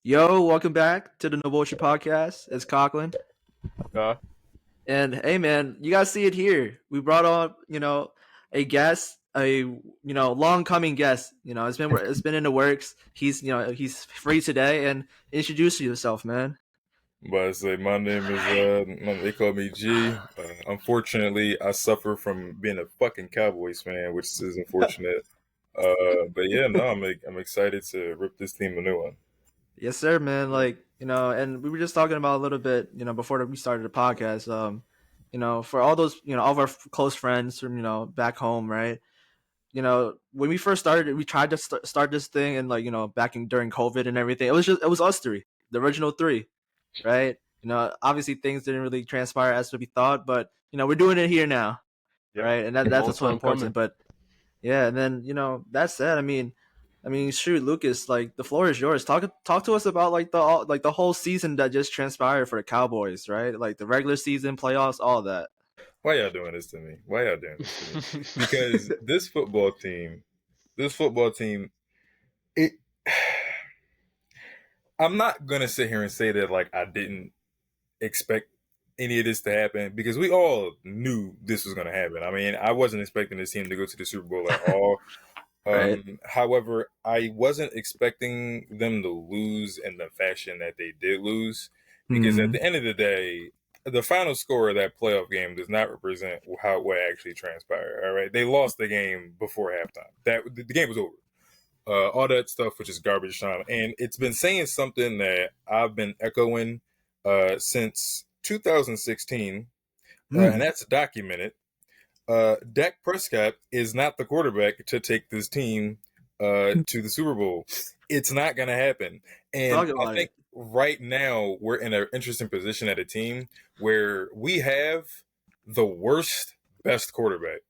Yo, welcome back to the No Bullshit Podcast. It's Coughlin. Uh, And hey man, you guys see it here. We brought on, a guest, long coming guest. It's been in the works. He's free today and introduce yourself, man. but I say my name is they call me G. Unfortunately, I suffer from being a fucking Cowboys fan, which is unfortunate. But yeah, no, I'm excited to rip this team a new one. Yes, sir, man. And we were just talking about a little bit, before we started the podcast. For all those, all of our close friends from, back home, right? When we first started, we tried to start this thing, and back during COVID and everything. It was us three, the original three, right? Obviously things didn't really transpire as we thought, but we're doing it here now, Yep, right? And that's long what's so time important. coming. But yeah, and then that said, shoot, Lucas, like the floor is yours. Talk to us about the whole season that just transpired for the Cowboys, right? Like the regular season, playoffs, all that. Why y'all doing this to me? Why y'all doing this to me? Because this football team, it. I'm not gonna sit here and say that like I didn't expect any of this to happen because we all knew this was going to happen. I mean, I wasn't expecting this team to go to the Super Bowl at all. Right. However, I wasn't expecting them to lose in the fashion that they did lose because at Hmm. the end of the day, the final score of that playoff game does not represent what actually transpired. All right, they lost the game before halftime. That the game was over. All that stuff, which is garbage time, and it's been saying something that I've been echoing since 2016, and Hmm. that's documented. Dak Prescott is not the quarterback to take this team to the Super Bowl. It's not going to happen. And Talk I about think it. right now we're in an interesting position at a team where we have the worst, best quarterback,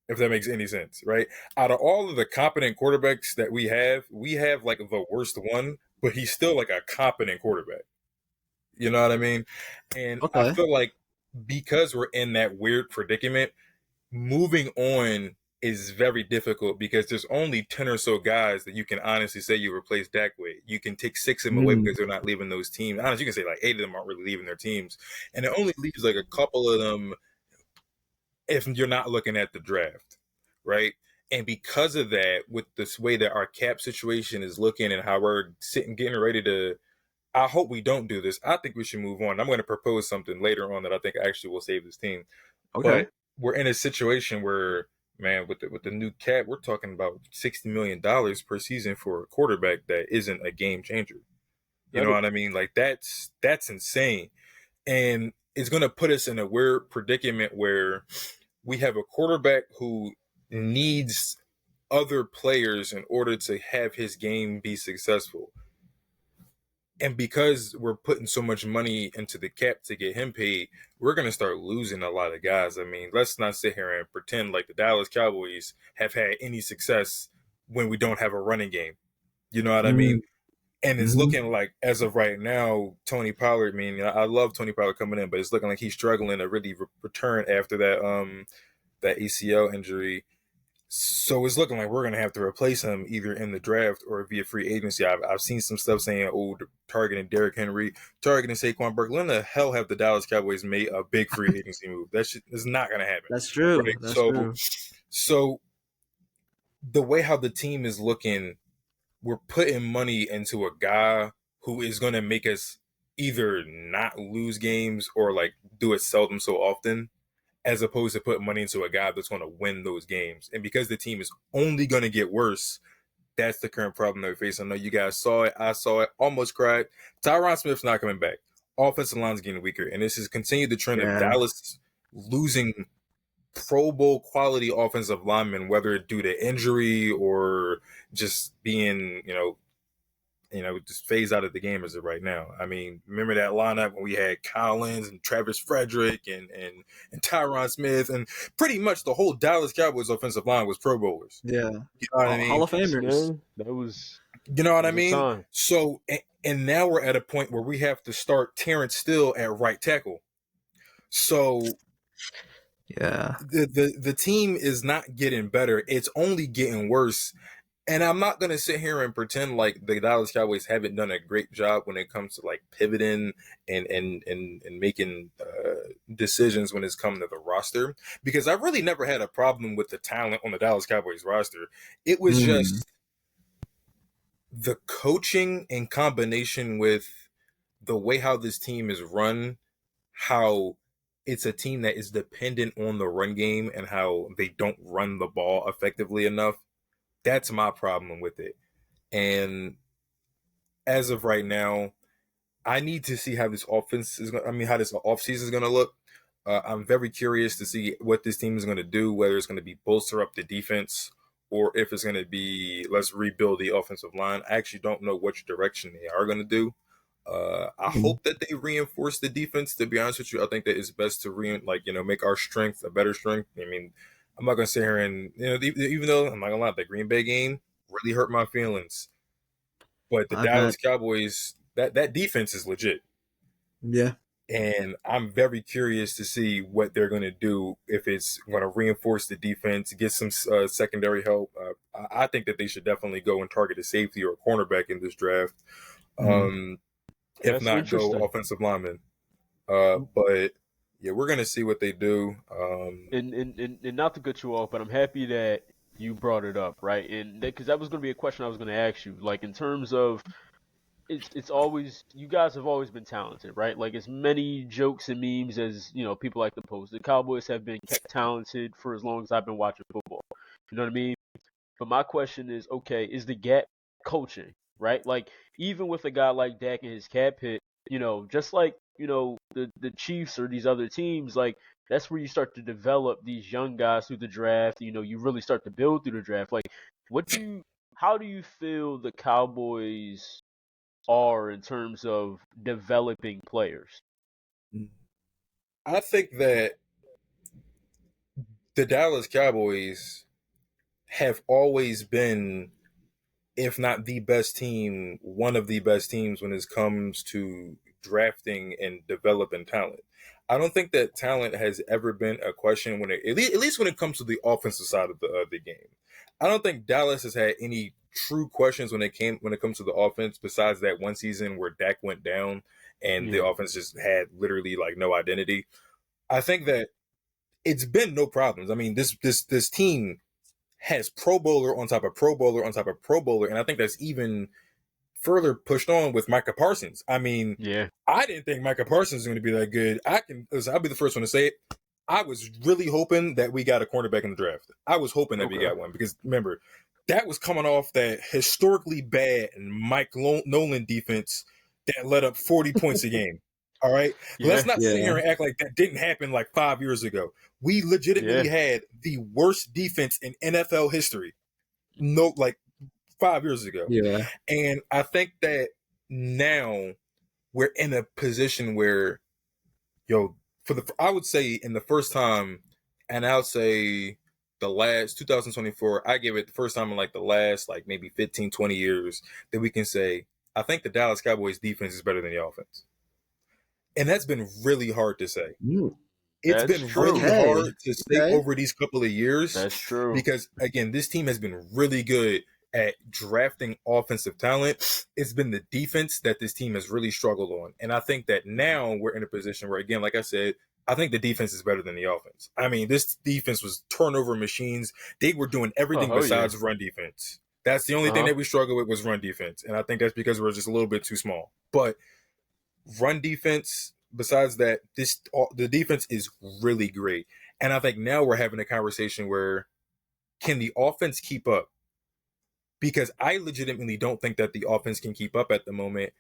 if that makes any sense, right? Out of all of the competent quarterbacks that we have like the worst one, but he's still like a competent quarterback. You know what I mean? And I Okay. feel like because we're in that weird predicament, moving on is very difficult because there's only 10 or so guys that you can honestly say you replace Dak with. You can take 6 of them away Hmm. because they're not leaving those teams. Honestly, you can say like 8 of them aren't really leaving their teams. And it only leaves like a couple of them if you're not looking at the draft, right? And because of that, with this way that our cap situation is looking and how we're sitting, getting ready to, I hope we don't do this. I think we should move on. I'm going to propose something later on that I think actually will save this team. Okay. But we're in a situation where, man, with the new cap, we're talking about $60 million per season for a quarterback that isn't a game changer. You know Right. what I mean? Like that's insane, and it's going to put us in a weird predicament where we have a quarterback who needs other players in order to have his game be successful. And because we're putting so much money into the cap to get him paid, we're going to start losing a lot of guys. I mean, let's not sit here and pretend like the Dallas Cowboys have had any success when we don't have a running game. You know what I mean? And it's Mm-hmm. looking like, as of right now, Tony Pollard. I mean, I love Tony Pollard coming in, but it's looking like he's struggling to really return after that ACL injury. So it's looking like we're going to have to replace him either in the draft or via free agency. I've seen some stuff saying, oh, targeting Derrick Henry, targeting Saquon Barkley. When the hell have the Dallas Cowboys made a big free agency move? That shit is not going to happen, That's true. right? That's So, true. so the way how the team is looking, we're putting money into a guy who is going to make us either not lose games or like do it seldom so often, as opposed to putting money into a guy that's going to win those games. And because the team is only going to get worse, that's the current problem that we face. I know you guys saw it. I saw it. Almost cried. Tyron Smith's not coming back. Offensive line's getting weaker. And this has continued the trend of Yeah. Dallas losing Pro Bowl quality offensive linemen, whether due to injury or just being, just phase out of the game as of right now. I mean, remember that lineup when we had Collins and Travis Frederick and Tyron Smith, and pretty much the whole Dallas Cowboys offensive line was Pro Bowlers. Yeah. You know what I Hall mean? of Famers. Man, that was You know what I a mean? time. So, and now we're at a point where we have to start Terrence Steele at right tackle. So Yeah. the team is not getting better; it's only getting worse. And I'm not gonna sit here and pretend like the Dallas Cowboys haven't done a great job when it comes to like pivoting and making decisions when it's come to the roster, because I really never had a problem with the talent on the Dallas Cowboys roster. It was Mm. just the coaching in combination with the way how this team is run, how it's a team that is dependent on the run game and how they don't run the ball effectively enough. That's my problem with it. And as of right now, I need to see how this offense is. I mean, how this offseason is going to look. I'm very curious to see what this team is going to do. Whether it's going to be bolster up the defense or if it's going to be let's rebuild the offensive line. I actually don't know which direction they are going to do. I Mm. hope that they reinforce the defense. To be honest with you, I think that it's best to make our strength a better strength. I mean, I'm not going to sit here and even though I'm not going to lie, the Green Bay game really hurt my feelings. But the I bet. Dallas Cowboys, that defense is legit. Yeah. And I'm very curious to see what they're going to do, if it's going to reinforce the defense, get some secondary help. I think that they should definitely go and target a safety or a cornerback in this draft. Mm. If That's not, go interesting. offensive lineman. But yeah, we're going to see what they do. And not to cut you off, but I'm happy that you brought it up, right? And because that was going to be a question I was going to ask you, like in terms of it's always you guys have always been talented, right? Like as many jokes and memes as people like to post. The Cowboys have been talented for as long as I've been watching football. You know what I mean? But my question is, okay, is the gap coaching, right? Like even with a guy like Dak and his cap hit, just like the Chiefs or these other teams, like that's where you start to develop these young guys through the draft. You really start to build through the draft. Like, how do you feel the Cowboys are in terms of developing players? I think that the Dallas Cowboys have always been, if not the best team, one of the best teams when it comes to drafting and developing talent. I don't think that talent has ever been a question when at least when it comes to the offensive side of the game. I don't think Dallas has had any true questions when it comes to the offense, besides that one season where Dak went down and the Yeah, offense just had literally like no identity. I think that it's been no problems. I mean, this team has Pro Bowler on top of Pro Bowler on top of Pro Bowler, and I think that's even further pushed on with Micah Parsons. I mean, yeah, I didn't think Micah Parsons was going to be that good. I'll be the first one to say it. I was really hoping that we got a cornerback in the draft. I was hoping that we okay, got one because remember, that was coming off that historically bad Mike Nolan defense that let up 40 points a game. All right. Let's yeah, not sit here Yeah. and act like that didn't happen like 5 years ago. We legitimately yeah, had the worst defense in NFL history. No, like 5 years ago. Yeah. And I think that now we're in a position where, I would say in the first time, and I would say the last 2024, I give it the first time in like the last like maybe 15, 20 years that we can say, I think the Dallas Cowboys defense is better than the offense. And that's been really hard to say. Mm. It's that's been really true. Okay. hard to say Okay. over these couple of years That's true. because, again, this team has been really good at drafting offensive talent. It's been the defense that this team has really struggled on. And I think that now we're in a position where, again, like I said, I think the defense is better than the offense. I mean, this defense was turnover machines. They were doing Oh, everything hell yeah. besides run defense. That's the only Uh thing huh. that we struggle with was run defense. And I think that's because we're just a little bit too small. But run defense, besides that, the defense is really great. And I think now we're having a conversation where can the offense keep up? Because I legitimately don't think that the offense can keep up at the moment.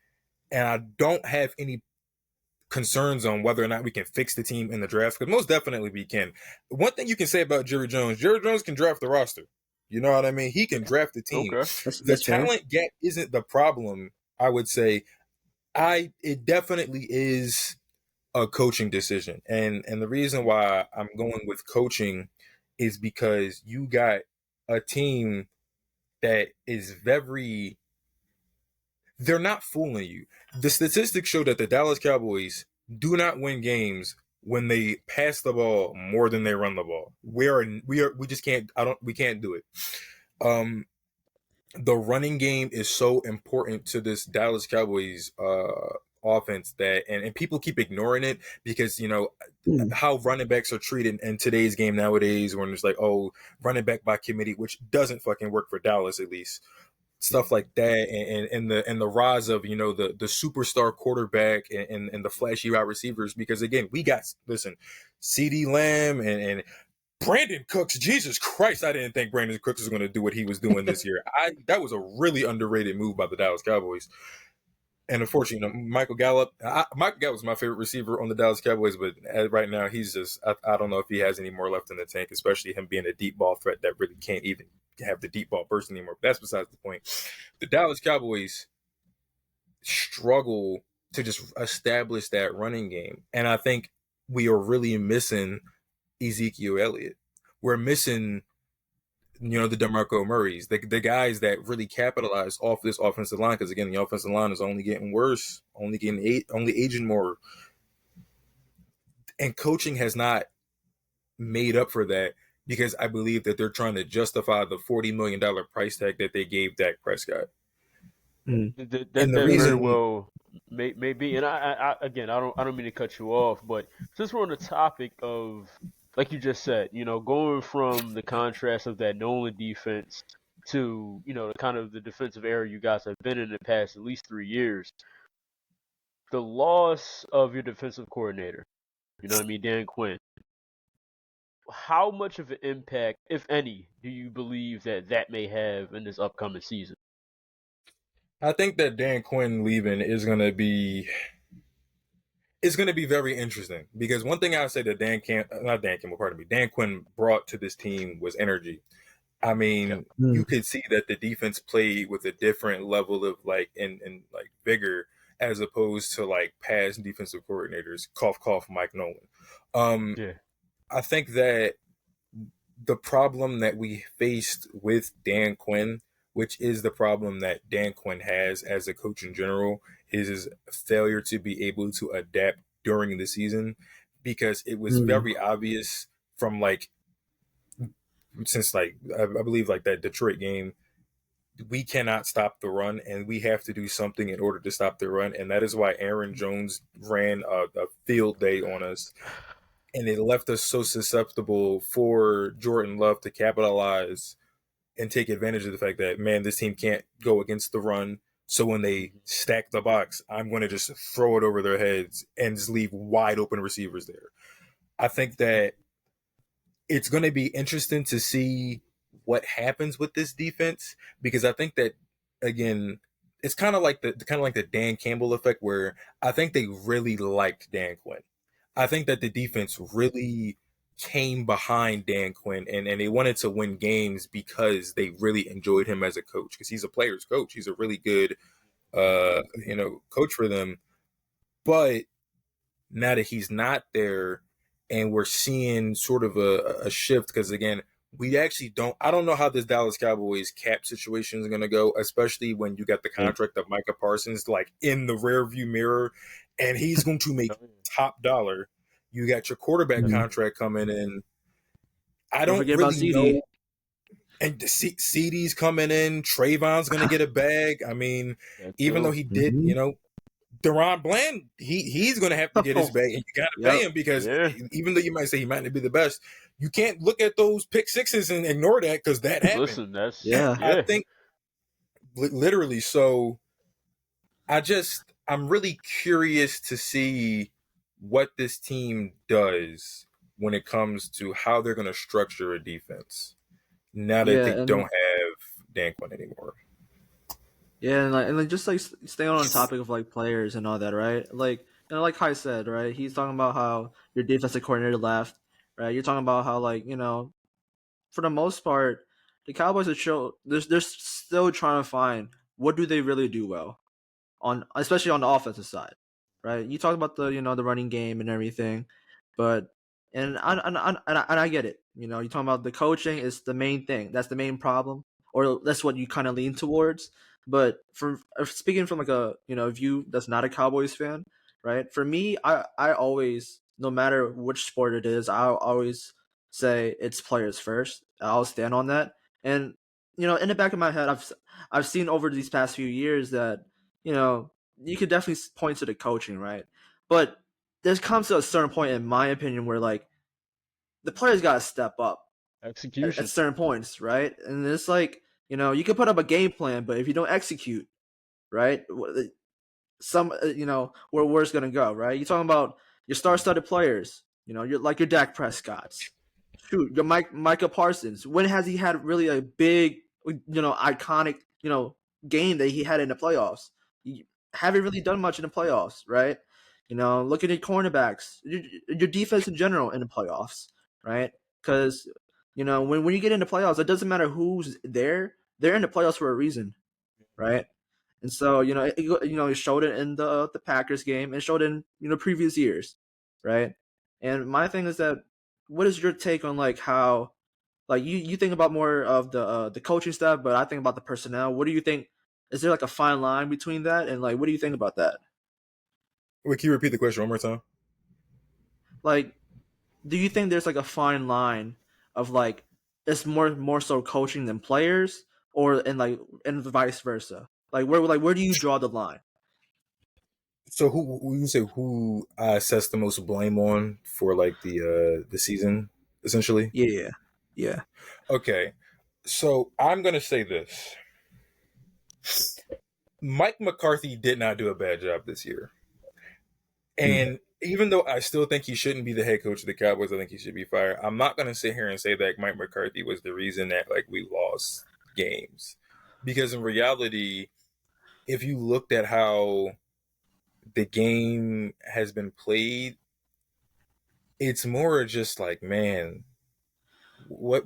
And I don't have any concerns on whether or not we can fix the team in the draft, because most definitely we can. One thing you can say about Jerry Jones can draft the roster. You know what I mean? He can draft the team. Okay. The That's fair. talent gap isn't the problem, I would say. It definitely is a coaching decision. And the reason why I'm going with coaching is because you got a team that is they're not fooling you. The statistics show that the Dallas Cowboys do not win games when they pass the ball more than they run the ball. We just can't we can't do it. Um the running game is so important to this Dallas Cowboys offense that and people keep ignoring it because how running backs are treated in today's game nowadays when it's like, oh, running back by committee, which doesn't fucking work for Dallas at least. Stuff like that, and the rise of the superstar quarterback and the flashy wide receivers. Because again, we got CD Lamb and Brandon Cooks. Jesus Christ, I didn't think Brandon Cooks was going to do what he was doing this year. That was a really underrated move by the Dallas Cowboys. And unfortunately, Michael Gallup. Michael Gallup was my favorite receiver on the Dallas Cowboys, but right now he's just. I don't know if he has any more left in the tank, especially him being a deep ball threat that really can't even have the deep ball burst anymore. But that's besides the point. The Dallas Cowboys struggle to just establish that running game, and I think we are really missing Ezekiel Elliott. We're missing the DeMarco Murrays, the guys that really capitalize off this offensive line. Because again, the offensive line is only getting worse, only aging more, and coaching has not made up for that because I believe that they're trying to justify the $40 million price tag that they gave Dak Prescott. That very well may be, and I again, I don't mean to cut you off, but since we're on the topic of, like you just said, going from the contrast of that Nolan defense to, the kind of the defensive era you guys have been in the past at least 3 years, the loss of your defensive coordinator, Dan Quinn, how much of an impact, if any, do you believe that may have in this upcoming season? I think that Dan Quinn leaving is going to be very interesting because one thing I would say that Dan Quinn brought to this team was energy. I mean, you could see that the defense played with a different level of and vigor as opposed to past defensive coordinators. Cough, cough, Mike Nolan. I think that the problem that we faced with Dan Quinn, which is the problem that Dan Quinn has as a coach in general, is his failure to be able to adapt during the season, because it was very obvious from since I believe that Detroit game, we cannot stop the run and we have to do something in order to stop the run. And that is why Aaron Jones ran a field day on us. And it left us so susceptible for Jordan Love to capitalize and take advantage of the fact that, man, this team can't go against the run. So when they stack the box, I'm going to just throw it over their heads and just leave wide open receivers there. I think that it's going to be interesting to see what happens with this defense, because I think that, again, it's kind of like the Dan Campbell effect, where I think they really liked Dan Quinn. I think that the defense really came behind Dan Quinn and they wanted to win games because they really enjoyed him as a coach, because he's a player's coach. He's a really good, coach for them. But now that he's not there and we're seeing sort of a shift, because again, I don't know how this Dallas Cowboys cap situation is going to go, especially when you got the contract of Micah Parsons in the rear view mirror and he's going to make top dollar. You got your quarterback contract coming in. I don't really know. And the CD's coming in. Trayvon's going to get a bag. I mean, even though he did, Deron Bland, he's going to have to get his bag, and you got to pay him, because even though you might say he might not be the best, you can't look at those pick sixes and ignore that, because that happened. Listen, I think literally. So I'm really curious to see what this team does when it comes to how they're going to structure a defense now that they don't have Dan Quinn anymore. Yeah, and just staying on the topic of players and all that, right? Like Kai said, right? He's talking about how your defensive coordinator left, right? You're talking about how for the most part, the Cowboys they're still trying to find what do they really do well, especially on the offensive side, right? You talk about the the running game and everything, but and I get it. You're talking about the coaching is the main thing. That's the main problem, or that's what you kind of lean towards. But speaking from a view that's not a Cowboys fan, right? For me, I always, no matter which sport it is, I'll always say it's players first. I'll stand on that. And in the back of my head, I've seen over these past few years that you could definitely point to the coaching, right? But there comes to a certain point, in my opinion, where like the players got to step up at Execution. certain points, right? And it's like you can put up a game plan, but if you don't execute, right, where it's gonna go, right? You're talking about your star-studded players, you're like your Dak Prescott's, shoot, your Micah Parsons. When has he had really a big, iconic, game that he had in the playoffs? You haven't really done much in the playoffs, right? Look at your cornerbacks, your defense in general in the playoffs, right? Because when you get into playoffs, it doesn't matter who's there; they're in the playoffs for a reason, right? And so it showed it in the Packers game, and showed it in previous years, right? And my thing is that, what is your take on like how, like you think about more of the coaching stuff, but I think about the personnel. What do you think? Is there like a fine line between that, and like what do you think about that? Wait, can you repeat the question one more time? Like, do you think there's like a fine line of like it's more so coaching than players, or and vice versa? Like where do you draw the line? So who you say who sets the most blame on for like the season essentially? Yeah, yeah. Okay, so I'm gonna say this: Mike McCarthy did not do a bad job this year, Mm. and even though I still think he shouldn't be the head coach of the Cowboys, I think he should be fired. I'm not gonna sit here and say that Mike McCarthy was the reason that like we lost games, because in reality, if you looked at how the game has been played, it's more just like, man, what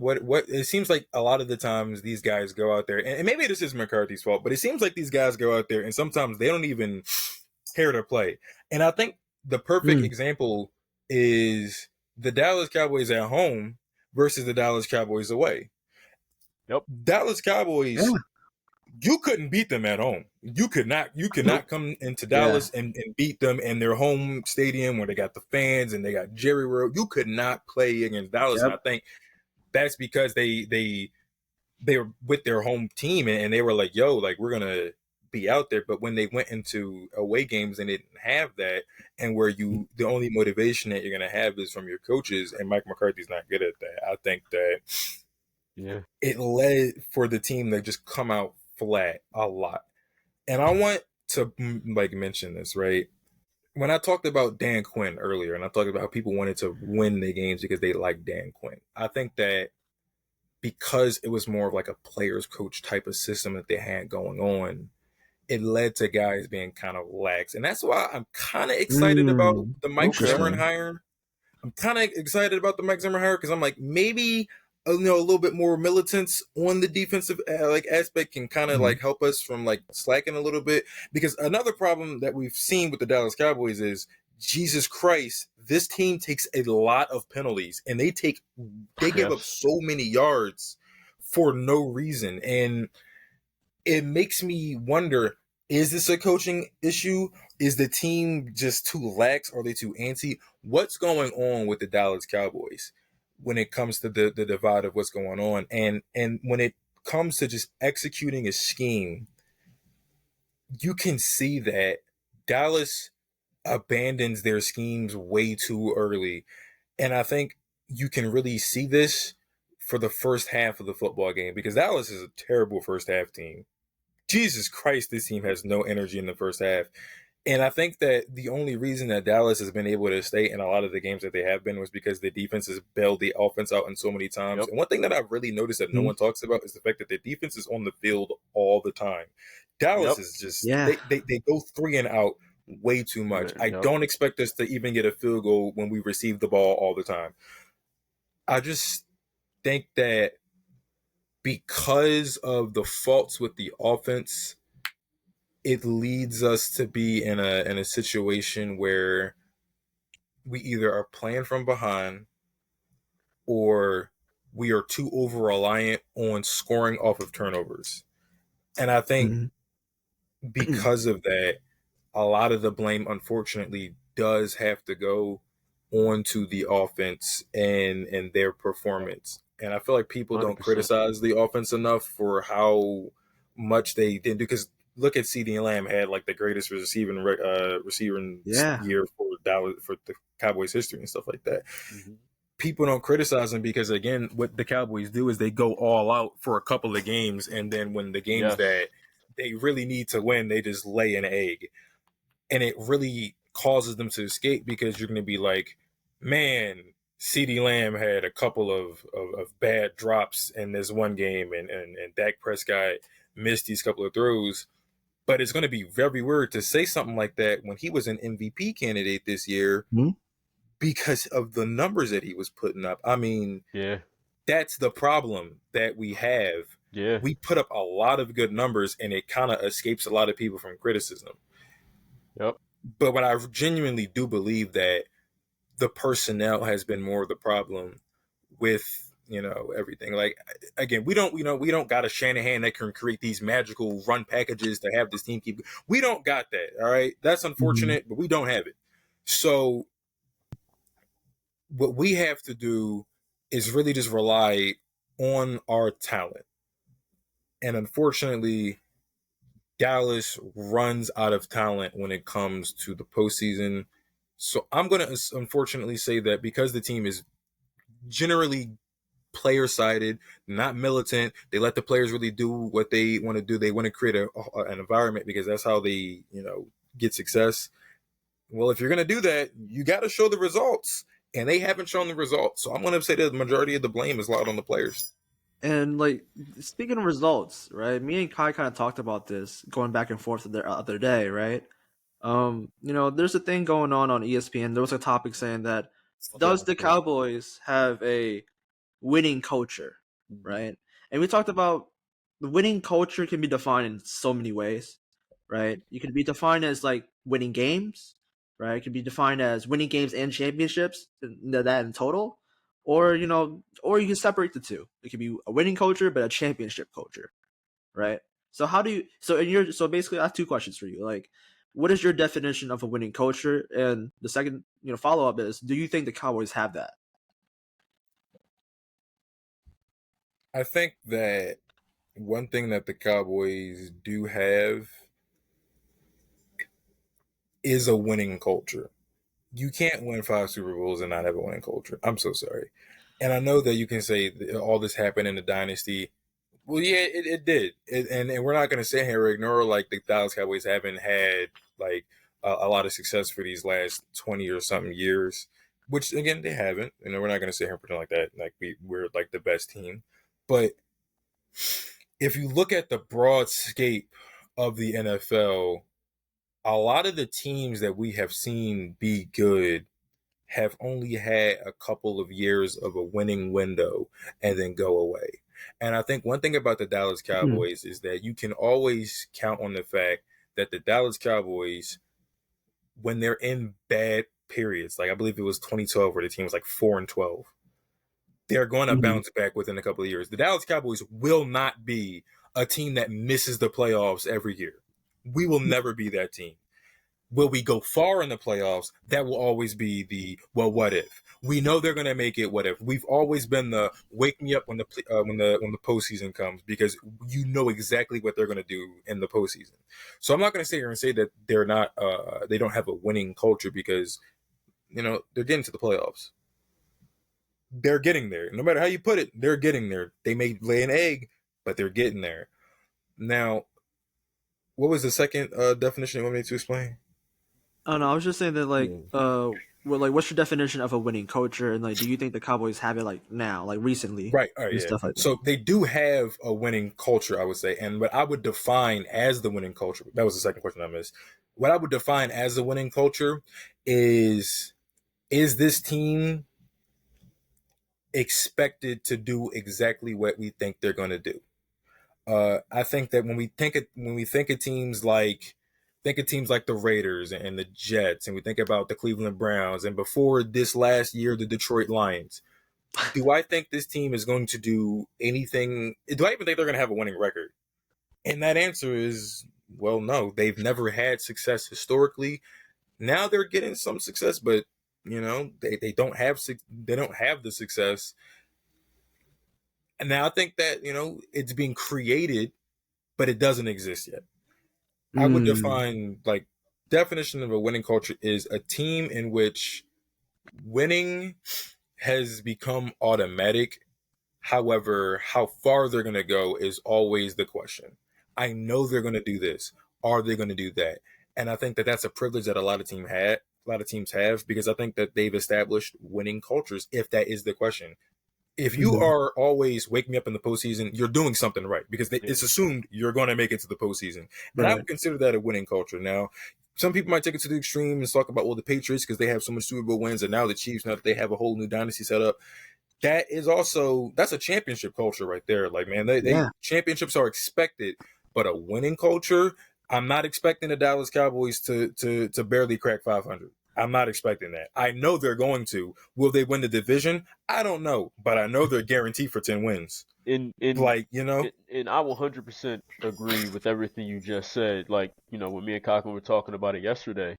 it seems like a lot of the times these guys go out there, and maybe this is McCarthy's fault, but it seems like these guys go out there and sometimes they don't even care to play. And I think the perfect Mm. example is the Dallas Cowboys at home versus the Dallas Cowboys away. Yep. Dallas Yeah. Cowboys, you couldn't beat them at home. You could Nope. not come into Yeah. Dallas and beat them in their home stadium where they got the fans and they got Jerry World. You could not play against Dallas. And Yep. I think that's because they were with their home team and they were like, yo, like we're gonna be out there. But when they went into away games and they didn't have that, and where you the only motivation that you're gonna have is from your coaches, and Mike McCarthy's not good at that. I think that Yeah. it led for the team to just come out flat a lot. And I want to like mention this, right? When I talked about Dan Quinn earlier, and I talked about how people wanted to win the games because they like Dan Quinn, I think that because it was more of like a players coach type of system that they had going on, it led to guys being kind of lax. And that's why I'm kind of excited about Mm. the Mike Okay. Zimmer Interesting. hire. I'm kind of excited about the Mike Zimmer hire because I'm like, maybe a little bit more militance on the defensive like aspect can kind of Mhm. like help us from like slacking a little bit. Because another problem that we've seen with the Dallas Cowboys is, Jesus Christ, this team takes a lot of penalties and they give up Yes. so many yards for no reason. And it makes me wonder, is this a coaching issue? Is the team just too lax? Are they too antsy? What's going on with the Dallas Cowboys when it comes to the divide of what's going on? And when it comes to just executing a scheme, you can see that Dallas abandons their schemes way too early. And I think you can really see this for the first half of the football game because Dallas is a terrible first half team. Jesus Christ, this team has no energy in the first half. And I think that the only reason that Dallas has been able to stay in a lot of the games that they have been was because the defense has bailed the offense out in so many times. Yep. And one thing that I've really noticed that no Mhm. one talks about is the fact that the defense is on the field all the time. Dallas Yep. is just, Yeah. they go three and out way too much. I Yep. don't expect us to even get a field goal when we receive the ball all the time. I just think that because of the faults with the offense, it leads us to be in a situation where we either are playing from behind or we are too over reliant on scoring off of turnovers. And I think Mhm. because of that, a lot of the blame unfortunately does have to go onto the offense and their performance. and I feel like people don't 100%. criticize the offense enough for how much they didn't do. Because look at CD Lamb had like the greatest receiving Yeah. year for Dallas for the Cowboys history and stuff like that. Mm-hmm. People don't criticize him because again, what the Cowboys do is they go all out for a couple of games, and then when the games Yes. that they really need to win, they just lay an egg, and it really causes them to escape because you're going to be like, man, CeeDee Lamb had a couple of bad drops in this one game, and Dak Prescott missed these couple of throws. But it's going to be very weird to say something like that when he was an MVP candidate this year because of the numbers that he was putting up. I mean, Yeah. that's the problem that we have. Yeah. We put up a lot of good numbers, and it kind of escapes a lot of people from criticism. Yep. But what I genuinely do believe that the personnel has been more of the problem with, you know, everything. Like, again, we don't got a Shanahan that can create these magical run packages to have this team keep. We don't got that. All right, that's unfortunate, but we don't have it. So what we have to do is really just rely on our talent. And unfortunately, Dallas runs out of talent when it comes to the postseason. So I'm going to unfortunately say that because the team is generally player sided, not militant, they let the players really do what they want to do. They want to create an environment because that's how they, you know, get success. Well, if you're going to do that, you got to show the results. And they haven't shown the results. So I'm going to say that the majority of the blame is lied on the players. And like speaking of results, right? Me and Kai kind of talked about this going back and forth the other day, right? You know, there's a thing going on ESPN. There was a topic saying that does the Cowboys have a winning culture, right? And we talked about the winning culture can be defined in so many ways, right? You can be defined as like winning games, right? It can be defined as winning games and championships, that in total, or you know, or you can separate the two. It can be a winning culture but a championship culture, right? So how do you? So basically, I have two questions for you. Like, what is your definition of a winning culture? And the second, you know, follow up is, do you think the Cowboys have that? I think that one thing that the Cowboys do have is a winning culture. You can't win 5 Super Bowls and not have a winning culture. I'm so sorry. And I know that you can say all this happened in the dynasty. Well, yeah, it did. And we're not going to sit here and ignore like the Dallas Cowboys haven't had like a lot of success for these last 20 or something years, which again, they haven't. You know, we're not going to sit here and pretend like that. Like we're like the best team. But if you look at the broad scape of the NFL, a lot of the teams that we have seen be good have only had a couple of years of a winning window and then go away. And I think one thing about the Dallas Cowboys is that you can always count on the fact that the Dallas Cowboys, when they're in bad periods, like I believe it was 2012 where the team was like 4-12, they're going to bounce back within a couple of years. The Dallas Cowboys will not be a team that misses the playoffs every year. We will never be that team. Will we go far in the playoffs? That will always be the, well, what if? We know they're going to make it. What if? We've always been the wake me up when the postseason comes, because you know exactly what they're going to do in the postseason. So I'm not going to sit here and say that they're not they don't have a winning culture, because you know they're getting to the playoffs. They're getting there. No matter how you put it, they're getting there. They may lay an egg, but they're getting there. Now, what was the second definition you want me to explain? Oh no, I was just saying that what's your definition of a winning culture, and like, do you think the Cowboys have it like now, like recently, Right. All right. and Yeah. stuff like that? So they do have a winning culture, I would say, and what I would define as the winning culture. That was the second question I missed. What I would define as the winning culture is this team expected to do exactly what we think they're going to do? I think that when we think of teams like the Raiders and the Jets, and we think about the Cleveland Browns, and before this last year, the Detroit Lions, do I think this team is going to do anything? Do I even think they're going to have a winning record? And that answer is, well, no. They've never had success historically. Now they're getting some success, but you know they don't have the success And now I think that, it's being created, but it doesn't exist yet. I would define, like, definition of a winning culture is a team in which winning has become automatic. However, how far they're going to go is always the question. I know they're going to do this. Are they going to do that? And I think that that's a privilege that a lot of teams have, because I think that they've established winning cultures, if that is the question. If you are always waking me up in the postseason, you're doing something right, because it's assumed you're going to make it to the postseason. And I would consider that a winning culture. Now, some people might take it to the extreme and talk about, well, the Patriots, because they have so much Super Bowl wins, and now the Chiefs, now that they have a whole new dynasty set up. That's a championship culture right there. Like, man, they championships are expected, but a winning culture, I'm not expecting the Dallas Cowboys to barely crack 500. I'm not expecting that. I know they're going to. Will they win the division? I don't know, but I know they're guaranteed for 10 wins. And I will 100% agree with everything you just said. Like, when me and Cochran were talking about it yesterday.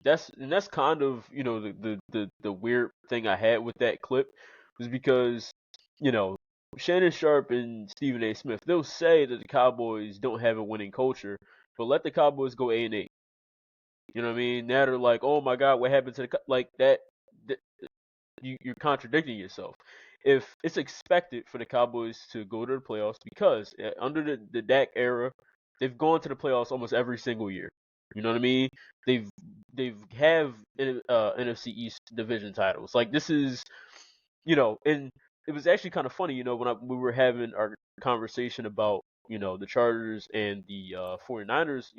That's kind of, the weird thing I had with that clip was because, Shannon Sharp and Stephen A. Smith, they'll say that the Cowboys don't have a winning culture, but let the Cowboys go 8-8. You know what I mean? Now they're like, oh my God, what happened to like that you're contradicting yourself. If it's expected for the Cowboys to go to the playoffs, because under the Dak era, they've gone to the playoffs almost every single year. You know what I mean? They've have NFC East division titles. Like, this is, and it was actually kind of funny, when we were having our conversation about, the Chargers and the 49ers,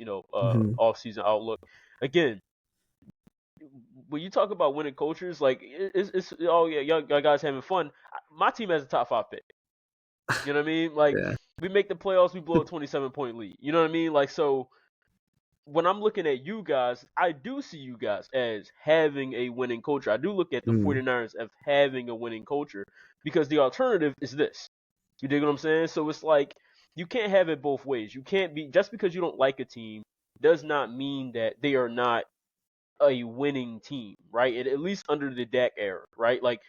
off-season outlook. Again, when you talk about winning cultures, like, it's oh yeah, young guys having fun. My team has a top 5 pick. You know what I mean? Like, we make the playoffs, we blow a 27-point lead. You know what I mean? Like, so when I'm looking at you guys, I do see you guys as having a winning culture. I do look at the 49ers as having a winning culture, because the alternative is this. You dig what I'm saying? So it's like, you can't have it both ways. You can't be, just because you don't like a team does not mean that they are not a winning team, right? At least under the Dak era, right? Like,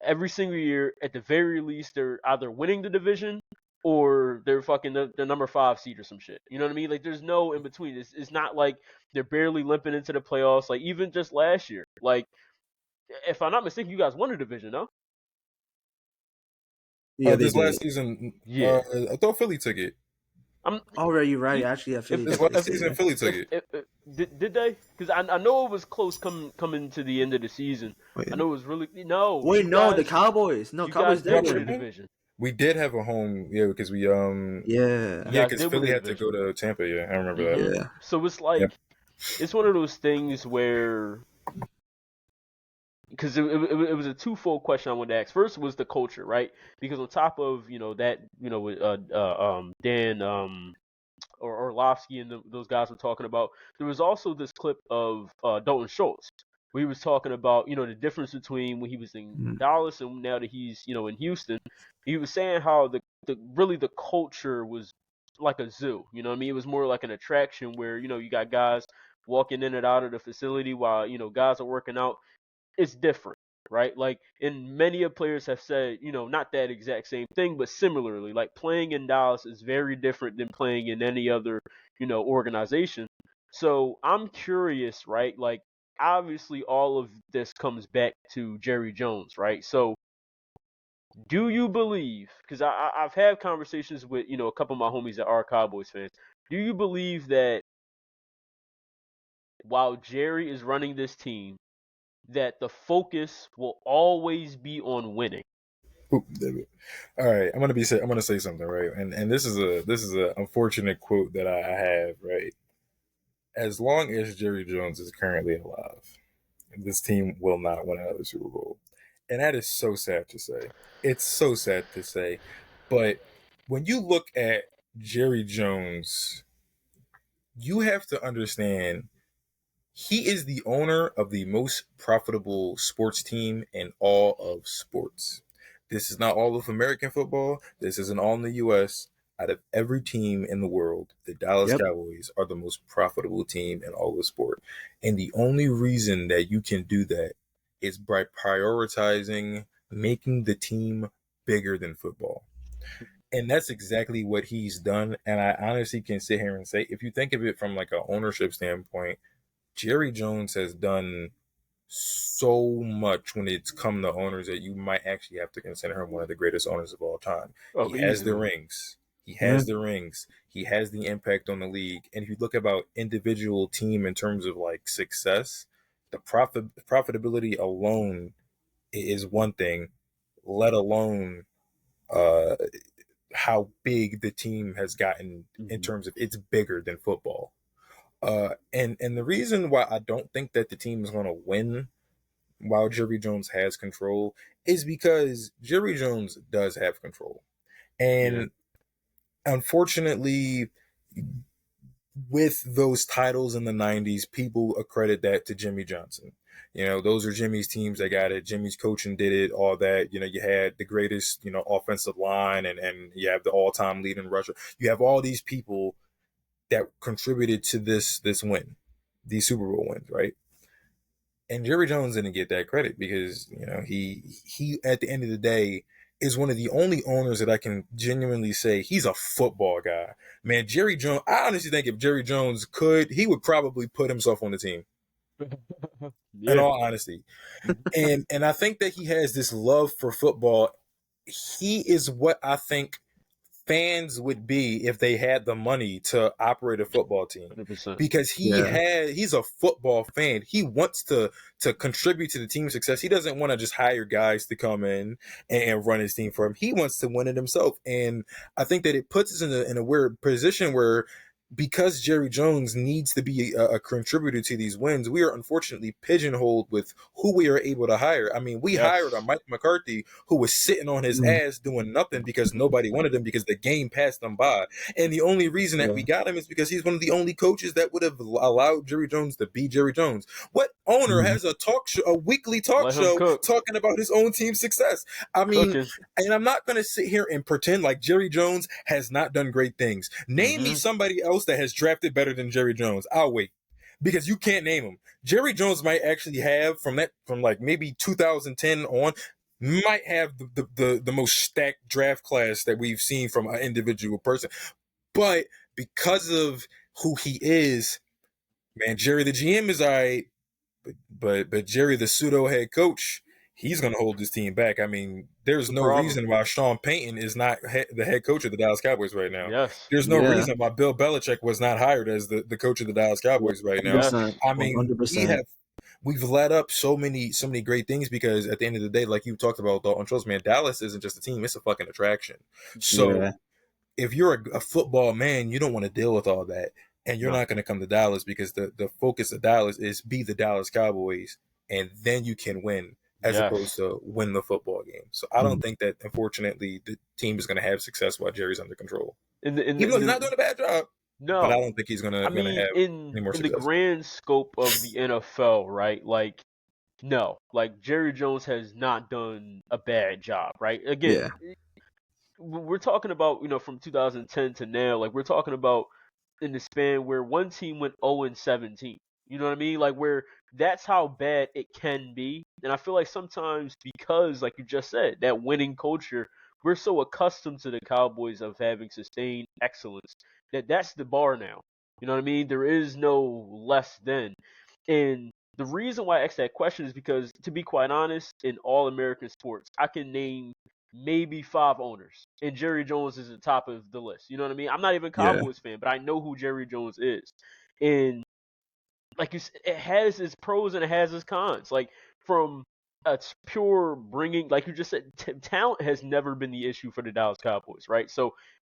every single year, at the very least, they're either winning the division or they're fucking the number 5 seed or some shit. You know what I mean? Like, there's no in between. It's not like they're barely limping into the playoffs. Like, even just last year, like, if I'm not mistaken, you guys won the division, no? Yeah, they this did. last season, Yeah. I thought Philly took it. You're right. Actually, Philly. This last season, Philly took it. Did they? Because I know it was close coming to the end of the season. I know it was really the Cowboys. No, Cowboys did did win the division. We did have a home, because we because Philly had to go to Tampa. Yeah, I remember that. Yeah. So it's like, it's one of those things where, because it was a twofold question I wanted to ask. First was the culture, right? Because on top of that, Dan or Orlovsky and those guys were talking about, there was also this clip of Dalton Schultz, where he was talking about, the difference between when he was in Dallas and now that he's, in Houston. He was saying how the culture was like a zoo. You know what I mean? It was more like an attraction where, you got guys walking in and out of the facility while, guys are working out. It's different, right? Like, and many of players have said, not that exact same thing, but similarly, like, playing in Dallas is very different than playing in any other, organization. So I'm curious, right? Like, obviously all of this comes back to Jerry Jones, right? So do you believe, because I've had conversations with, a couple of my homies that are Cowboys fans, do you believe that while Jerry is running this team, that the focus will always be on winning? All right, I'm gonna say something, right? And this is a unfortunate quote that I have, right? As long as Jerry Jones is currently alive, this team will not win another Super Bowl. And that is so sad to say. It's so sad to say. But when you look at Jerry Jones, you have to understand he is the owner of the most profitable sports team in all of sports. This is not all of American football. This isn't all in the U.S. Out of every team in the world, the Dallas Cowboys are the most profitable team in all of sport. And the only reason that you can do that is by prioritizing making the team bigger than football. And that's exactly what he's done. And I honestly can sit here and say, if you think of it from like an ownership standpoint, Jerry Jones has done so much when it's come to owners that you might actually have to consider him one of the greatest owners of all time. Oh, He has the easily. rings. He has the rings. He has the impact on the league. And if you look about individual team in terms of like success, the profitability alone is one thing, let alone uh, how big the team has gotten in terms of it's bigger than football. And the reason why I don't think that the team is going to win while Jerry Jones has control is because Jerry Jones does have control. And unfortunately, with those titles in the 90s, people accredit that to Jimmy Johnson. You know, those are Jimmy's teams that got it. Jimmy's coaching did it, all that. You know, you had the greatest, offensive line and you have the all-time leading rusher. You have all these people that contributed to this win, these Super Bowl wins, right? And Jerry Jones didn't get that credit because, he at the end of the day is one of the only owners that I can genuinely say he's a football guy. Man, Jerry Jones, I honestly think if Jerry Jones could, he would probably put himself on the team. In all honesty. And I think that he has this love for football. He is what I think fans would be if they had the money to operate a football team, 100%. because he's a football fan. He wants to contribute to the team's success. He doesn't want to just hire guys to come in and run his team for him. He wants to win it himself. And I think that it puts us in a weird position where, because Jerry Jones needs to be a contributor to these wins, we are unfortunately pigeonholed with who we are able to hire. I mean, we hired a Mike McCarthy who was sitting on his ass doing nothing because nobody wanted him because the game passed him by. And the only reason that we got him is because he's one of the only coaches that would have allowed Jerry Jones to be Jerry Jones. What owner has a talk show, a weekly talk show talking about his own team's success? I mean, and I'm not going to sit here and pretend like Jerry Jones has not done great things. Name me somebody else that has drafted better than Jerry Jones. I'll wait, because you can't name him. Jerry Jones might actually have from like maybe 2010 on, might have the most stacked draft class that we've seen from an individual person. But because of who he is, man, Jerry the GM is all right, but Jerry the pseudo head coach, he's going to hold this team back. I mean, there's no reason why Sean Payton is not the head coach of the Dallas Cowboys right now. Yes. There's no reason why Bill Belichick was not hired as the coach of the Dallas Cowboys right now. Yes. I mean, 100%. we've let up so many great things because at the end of the day, like you talked about on shows, man, Dallas isn't just a team; it's a fucking attraction. So if you're a football man, you don't want to deal with all that. And you're not going to come to Dallas because the focus of Dallas is be the Dallas Cowboys, and then you can win as opposed to win the football game. So I don't think that, unfortunately, the team is going to have success while Jerry's under control. Even though he's not doing a bad job. No. But I don't think he's going to have any more success. In the grand scope of the NFL, right, like, no. Like, Jerry Jones has not done a bad job, right? Again, we're talking about, from 2010 to now, like, we're talking about in the span where one team went 0-17. You know what I mean? Like, where that's how bad it can be. And I feel like sometimes, because, like you just said, that winning culture, we're so accustomed to the Cowboys of having sustained excellence that's the bar now. You know what I mean? There is no less than. And the reason why I asked that question is because, to be quite honest, in all American sports, I can name maybe 5 owners, and Jerry Jones is the top of the list. You know what I mean? I'm not even a Cowboys fan, but I know who Jerry Jones is. And like you said, it has its pros and it has its cons. Like, from a pure bringing, like you just said, talent has never been the issue for the Dallas Cowboys, right? So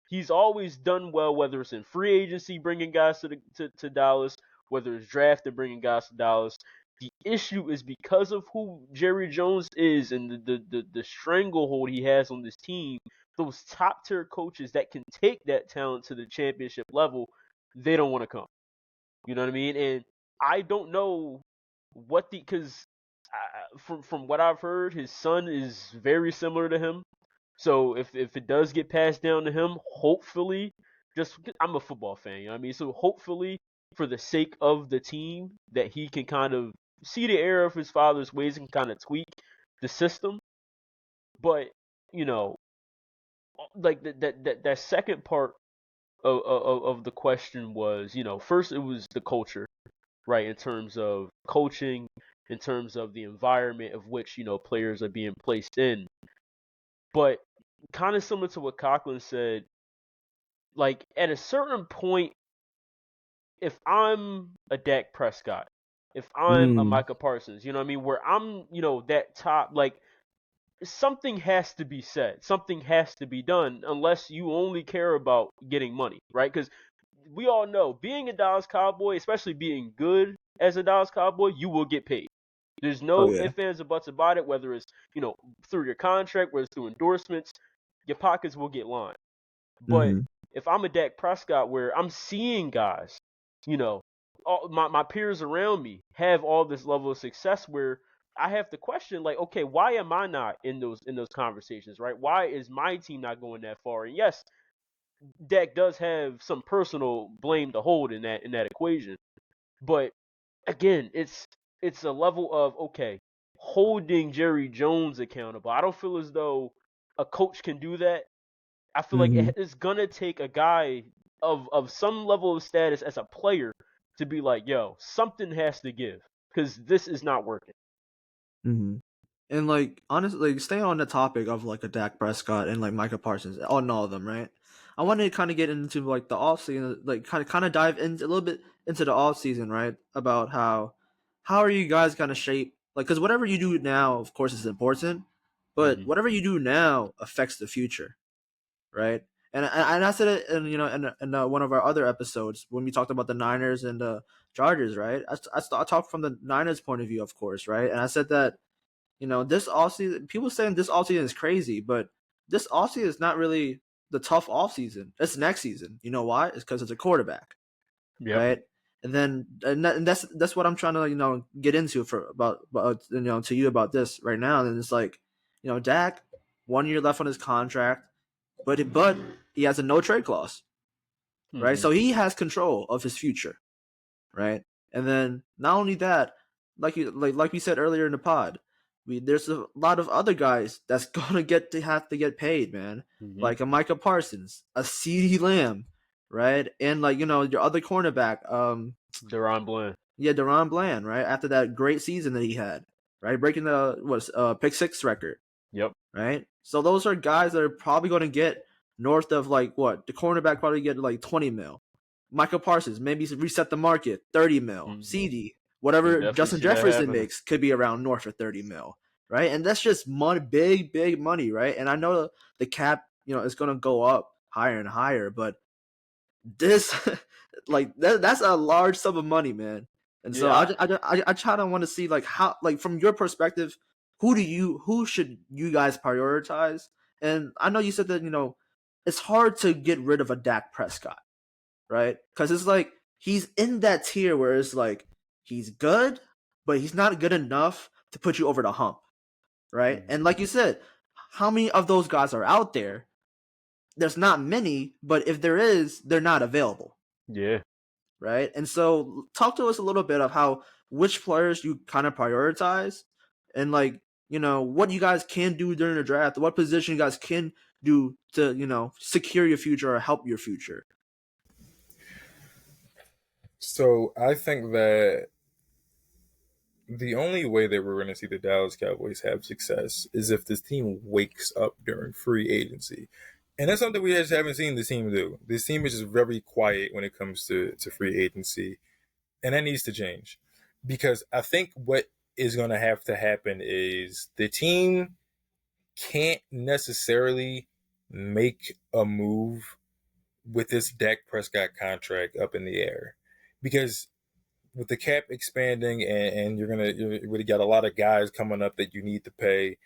he's always done well, whether it's in free agency bringing guys to Dallas, whether it's drafted bringing guys to Dallas. The issue is because of who Jerry Jones is and the stranglehold he has on this team. Those top tier coaches that can take that talent to the championship level, they don't want to come. You know what I mean? And I don't know because from what I've heard, his son is very similar to him. So if it does get passed down to him, hopefully, I'm a football fan, you know what I mean? So hopefully, for the sake of the team, that he can kind of see the error of his father's ways and kind of tweak the system. But like that second part of the question was, first it was the culture, right? In terms of coaching, in terms of the environment of which, players are being placed in. But kind of similar to what Coughlin said, like at a certain point, if I'm a Dak Prescott, if I'm a Mm. Micah Parsons, you know what I mean, where I'm, that top, like something has to be said, something has to be done, unless you only care about getting money, right? Because we all know being a Dallas Cowboy, especially being good as a Dallas Cowboy, you will get paid. There's Oh no yeah. ifs, ands, or buts about it, whether it's, through your contract, whether it's through endorsements, your pockets will get lined. But Mm-hmm. if I'm a Dak Prescott where I'm seeing guys, you know, all my peers around me have all this level of success where I have to question, like, okay, why am I not in those conversations, right? Why is my team not going that far? And yes, Dak does have some personal blame to hold in that equation. But again, it's a level of, okay, holding Jerry Jones accountable. I don't feel as though a coach can do that. I feel like Mm-hmm. it's gonna take a guy of some level of status as a player to be like, yo, something has to give because this is not working. Mm-hmm. And like honestly, like staying on the topic of like a Dak Prescott and like Micah Parsons, on all of them, right? I want to kind of get into like the off season, like kind of dive into a little bit into the off season, right? About how are you guys gonna shape like because whatever you do now, of course, is important, but Hmm. whatever you do now affects the future, right? And I said it in one of our other episodes when we talked about the Niners and the Chargers, right? I talked from the Niners point of view, of course, right? And I said that this offseason, people saying this offseason is crazy, but this offseason is not really the tough offseason. It's next season. You know why? It's because it's a quarterback, Yep. right? And that's what I'm trying to get into for about to you about this right now. And it's like Dak, 1 year left on his contract, but he has a no trade clause, right? Hmm. So he has control of his future, right? And then not only that, like we said earlier in the pod, there's a lot of other guys that's gonna have to get paid, man. Hmm. Like a Micah Parsons, a CeeDee Lamb, right? And like your other cornerback, Deron Bland. yeah, Deron Bland, right? After that great season that he had, right, breaking the pick six record, Yep. right? So those are guys that are probably going to get north of like what the cornerback probably get like 20 mil. Michael Parsons maybe reset the market 30 mil. Hmm. CD Can whatever definitely Justin see that Jefferson happening. makes could be around north of 30 mil, right? And that's just money, big money, right? And I know the cap is going to go up higher and higher, but this that's a large sum of money, man. And so Yeah. I try to want to see like how like from your perspective, who should you guys prioritize? And I know you said that it's hard to get rid of a Dak Prescott, right? Because it's like he's in that tier where it's like he's good, but he's not good enough to put you over the hump, right? Hmm. And like you said, how many of those guys are out there? There's not many, but if there is, they're not available, Yeah. right? And so talk to us a little bit of how which players you kind of prioritize and like, what you guys can do during the draft, what position you guys can do to, secure your future or help your future. So I think that the only way that we're going to see the Dallas Cowboys have success is if this team wakes up during free agency. And that's something we just haven't seen this team do. This team is just very quiet when it comes to free agency. And that needs to change. Because I think what is going to have to happen is the team can't necessarily make a move with this Dak Prescott contract up in the air. Because with the cap expanding and you really got a lot of guys coming up that you need to pay,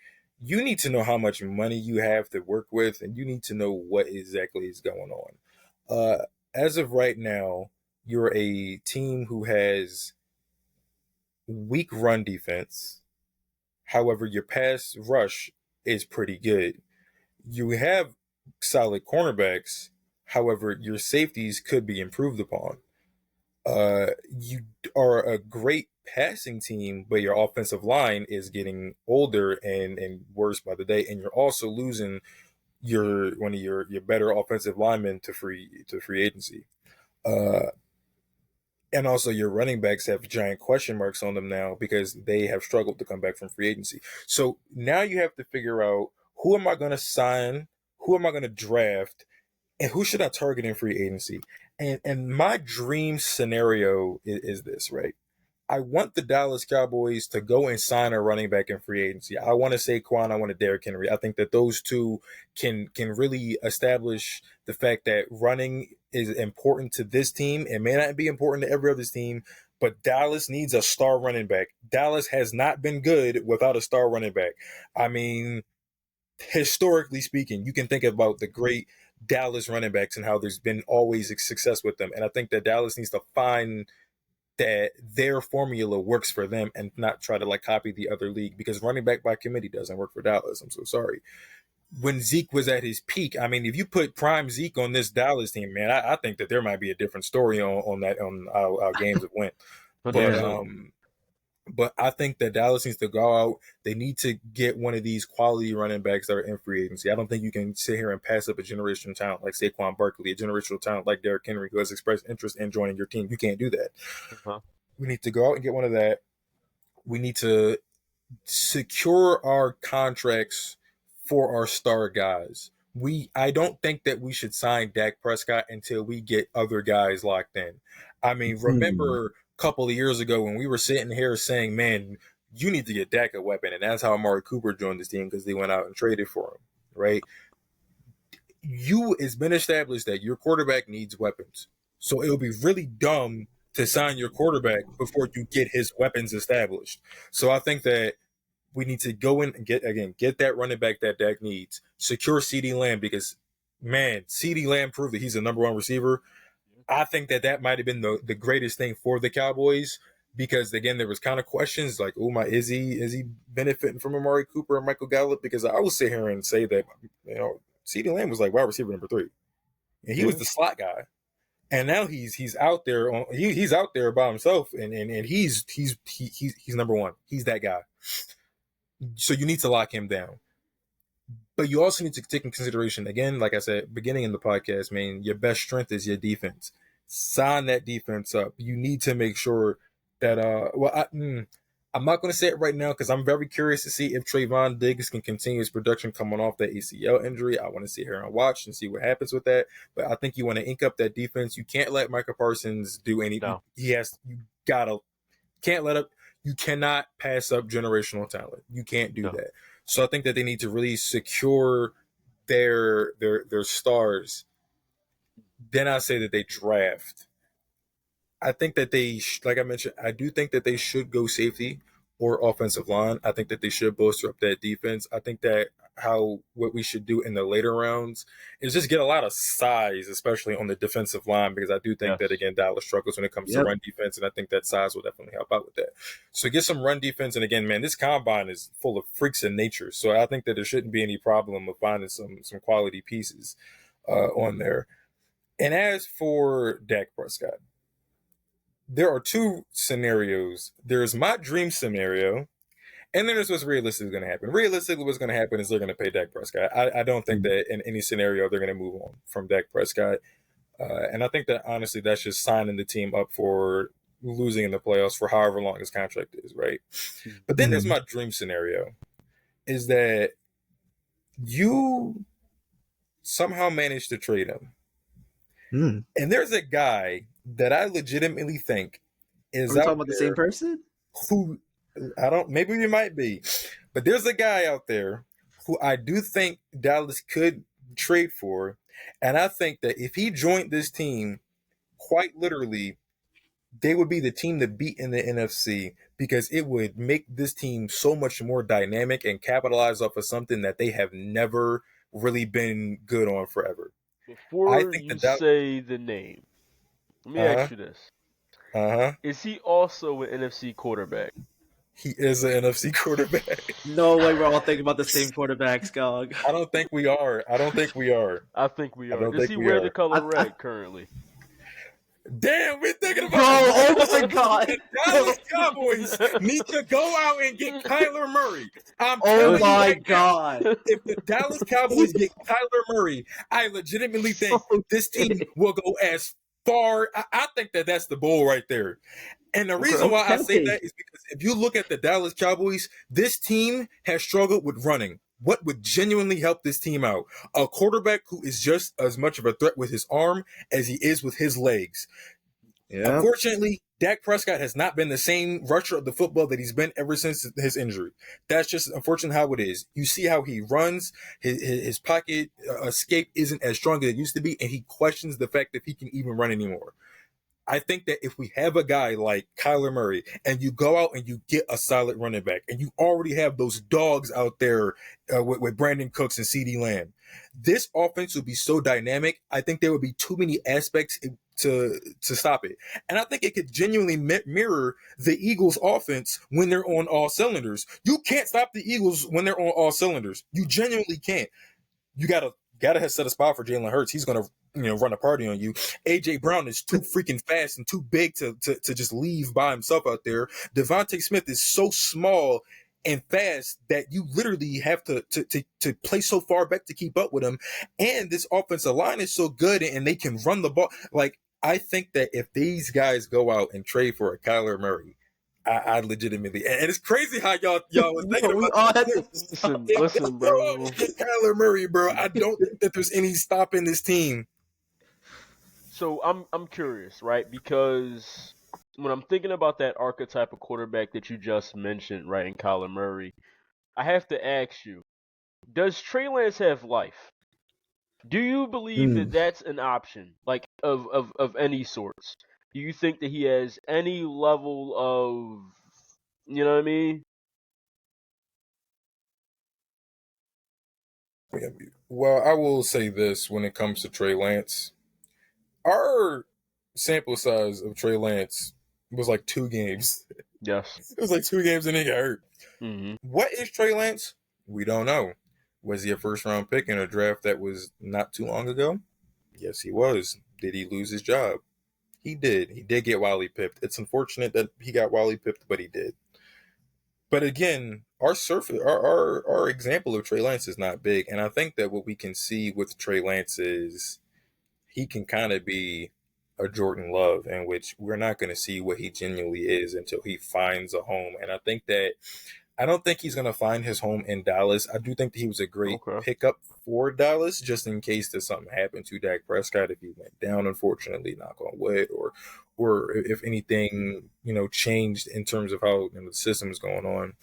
you need to know how much money you have to work with, and you need to know what exactly is going on. As of right now, you're a team who has weak run defense. However, your pass rush is pretty good. You have solid cornerbacks. However, your safeties could be improved upon. You are a great passing team, but your offensive line is getting older and worse by the day, and you're also losing one of your better offensive linemen to free agency. Uh, and also your running backs have giant question marks on them now because they have struggled to come back from free agency. So now you have to figure out, who am I going to sign, who am I going to draft, and who should I target in free agency? And my dream scenario is this, right? I want the Dallas Cowboys to go and sign a running back in free agency. I want to Saquon, I want to Derrick Henry. I think that those two can really establish the fact that running is important to this team. It may not be important to every other team, but Dallas needs a star running back. Dallas has not been good without a star running back. I mean, historically speaking, you can think about the great Dallas running backs and how there's been always success with them. And I think that Dallas needs to find that their formula works for them and not try to like copy the other league, because running back by committee doesn't work for Dallas. I'm so sorry. When Zeke was at his peak, I mean, if you put prime Zeke on this Dallas team, man, I think that there might be a different story on how games have went. But I think that Dallas needs to go out. They need to get one of these quality running backs that are in free agency. I don't think you can sit here and pass up a generational talent like Saquon Barkley, a generational talent like Derrick Henry, who has expressed interest in joining your team. You can't do that. We need to go out and get one of that. We need to secure our contracts for our star guys. I don't think that we should sign Dak Prescott until we get other guys locked in. I mean, remember a couple of years ago when we were sitting here saying, man, you need to get Dak a weapon, and that's how Amari Cooper joined this team, because they went out and traded for him, right? It's been established that your quarterback needs weapons. So it'll be really dumb to sign your quarterback before you get his weapons established. So I think that we need to go in and get that running back that Dak needs. Secure CeeDee Lamb, because, man, CeeDee Lamb proved that he's the number one receiver. I think that might have been the greatest thing for the Cowboys, because, again, there was kind of questions like, is he benefiting from Amari Cooper and Michael Gallup? Because I will sit here and say that, CeeDee Lamb was like wide receiver number 3, and he was the slot guy. And now he's out there he's out there by himself, and he's number one. He's that guy. So you need to lock him down. But you also need to take in consideration, again, like I said, beginning in the podcast, man, your best strength is your defense. Sign that defense up. You need to make sure that, I'm not going to say it right now because I'm very curious to see if Trayvon Diggs can continue his production coming off that ACL injury. I want to sit here and watch and see what happens with that. But I think you want to ink up that defense. You can't let Micah Parsons do anything. No. You cannot pass up generational talent. You can't do that. So I think that they need to really secure their stars. Then I say that they draft. I think that like I mentioned, I do think that they should go safety or offensive line. I think that they should bolster up that defense. I think that what we should do in the later rounds is just get a lot of size, especially on the defensive line, because I do think that, again, Dallas struggles when it comes to run defense, and I think that size will definitely help out with that. So get some run defense, and again, man, this combine is full of freaks in nature, so I think that there shouldn't be any problem of finding some quality pieces on there. And as for Dak Prescott, there are two scenarios. There's my dream scenario, and then there's what's realistically going to happen. Realistically, what's going to happen is they're going to pay Dak Prescott. I don't think that in any scenario they're going to move on from Dak Prescott. And I think that, honestly, that's just signing the team up for losing in the playoffs for however long his contract is, right? But then there's my dream scenario, is that you somehow manage to trade him. And there's a guy that I legitimately think is out talking about the same person? Who maybe we might be, but there's a guy out there who I do think Dallas could trade for, and I think that if he joined this team, quite literally, they would be the team to beat in the NFC, because it would make this team so much more dynamic and capitalize off of something that they have never really been good on forever. Before you say the name, let me ask you this. Is he also an NFC quarterback? He is an NFC quarterback. No way we're all thinking about the same quarterbacks, Gog. I don't think we are. I think we are. Does he wear the color red currently? Damn, we're thinking about Bro, oh my God. The Dallas Cowboys need to go out and get Kyler Murray. I'm Oh telling you my right now, God. if the Dallas Cowboys get Kyler Murray, I legitimately think this team will go as far. I think that that's the goal right there. And the reason why I say that is because if you look at the Dallas Cowboys, this team has struggled with running. What would genuinely help this team out? A quarterback who is just as much of a threat with his arm as he is with his legs. Yeah. Unfortunately, Dak Prescott has not been the same rusher of the football that he's been ever since his injury. That's just unfortunately how it is. You see how he runs, his pocket escape isn't as strong as it used to be, and he questions the fact that he can even run anymore. I think that if we have a guy like Kyler Murray and you go out and you get a solid running back and you already have those dogs out there with Brandon Cooks and CeeDee Lamb, this offense would be so dynamic. I think there would be too many aspects to stop it. And I think it could genuinely mirror the Eagles offense when they're on all cylinders. You can't stop the Eagles when they're on all cylinders. You genuinely can't. You gotta set a spot for Jalen Hurts. He's gonna run a party on you. AJ Brown is too freaking fast and too big to just leave by himself out there. Devontae Smith is so small and fast that you literally have to play so far back to keep up with him. And this offensive line is so good and they can run the ball. Like, I think that if these guys go out and trade for a Kyler Murray, I legitimately, and it's crazy how y'all was thinking we about all had this. Listen, Go bro. out and get Kyler Murray, bro. I don't think that there's any stopping this team. So I'm curious, right? Because when I'm thinking about that archetype of quarterback that you just mentioned, right, in Kyler Murray, I have to ask you, does Trey Lance have life? Do you believe that that's an option, like of any sorts? Do you think that he has any level of, you know what I mean? Well, I will say this when it comes to Trey Lance. Our sample size of Trey Lance was like 2 games. Yes. It was like 2 games and he got hurt. Mm-hmm. What is Trey Lance? We don't know. Was he a first round pick in a draft that was not too long ago? Yes, he was. Did he lose his job? He did. He did get Wally pipped. It's unfortunate that he got Wally pipped, but he did. But again, our example of Trey Lance is not big, and I think that what we can see with Trey Lance is he can kind of be a Jordan Love, in which we're not going to see what he genuinely is until he finds a home. And I don't think he's going to find his home in Dallas. I do think that he was a great pickup for Dallas, just in case that something happened to Dak Prescott if he went down, unfortunately, knock on wood, or if anything changed in terms of how the system is going on.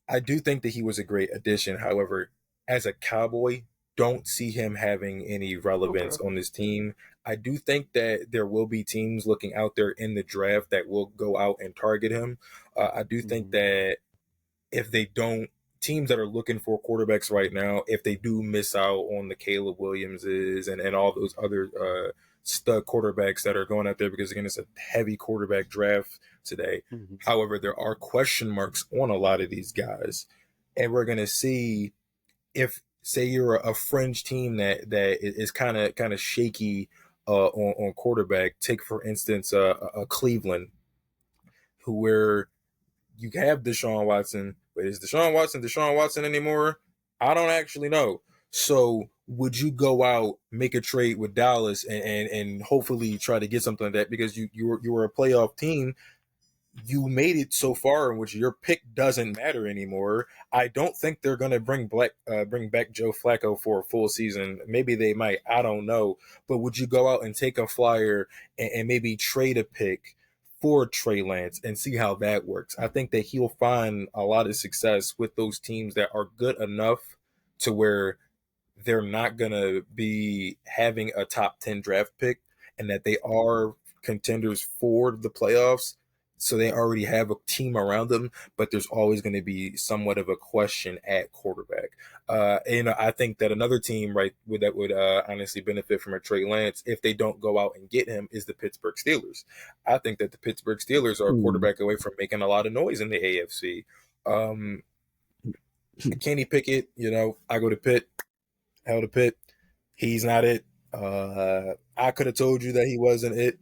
I do think that he was a great addition. However, as a Cowboy, don't see him having any relevance on this team. I do think that there will be teams looking out there in the draft that will go out and target him. I do think that if they don't, teams that are looking for quarterbacks right now, if they do miss out on the Caleb Williamses and all those other stud quarterbacks that are going out there, because again, it's a heavy quarterback draft today. Mm-hmm. However, there are question marks on a lot of these guys, and we're going to see if, say, you're a fringe team that is kind of shaky on quarterback. Take for instance a Cleveland, where you have Deshaun Watson, but is Deshaun Watson anymore? I don't actually know. So would you go out, make a trade with Dallas, and hopefully try to get something like that, because you were a playoff team? You made it so far in which your pick doesn't matter anymore. I don't think they're going to bring back Joe Flacco for a full season. Maybe they might. I don't know. But would you go out and take a flyer and maybe trade a pick for Trey Lance and see how that works? I think that he'll find a lot of success with those teams that are good enough to where they're not going to be having a top 10 draft pick, and that they are contenders for the playoffs. So they already have a team around them, but there's always going to be somewhat of a question at quarterback. I think that another team that would honestly benefit from a Trey Lance, if they don't go out and get him, is the Pittsburgh Steelers. I think that the Pittsburgh Steelers are a quarterback away from making a lot of noise in the AFC. Kenny Pickett, I go to Pitt, hell to Pitt. He's not it. I could have told you that he wasn't it,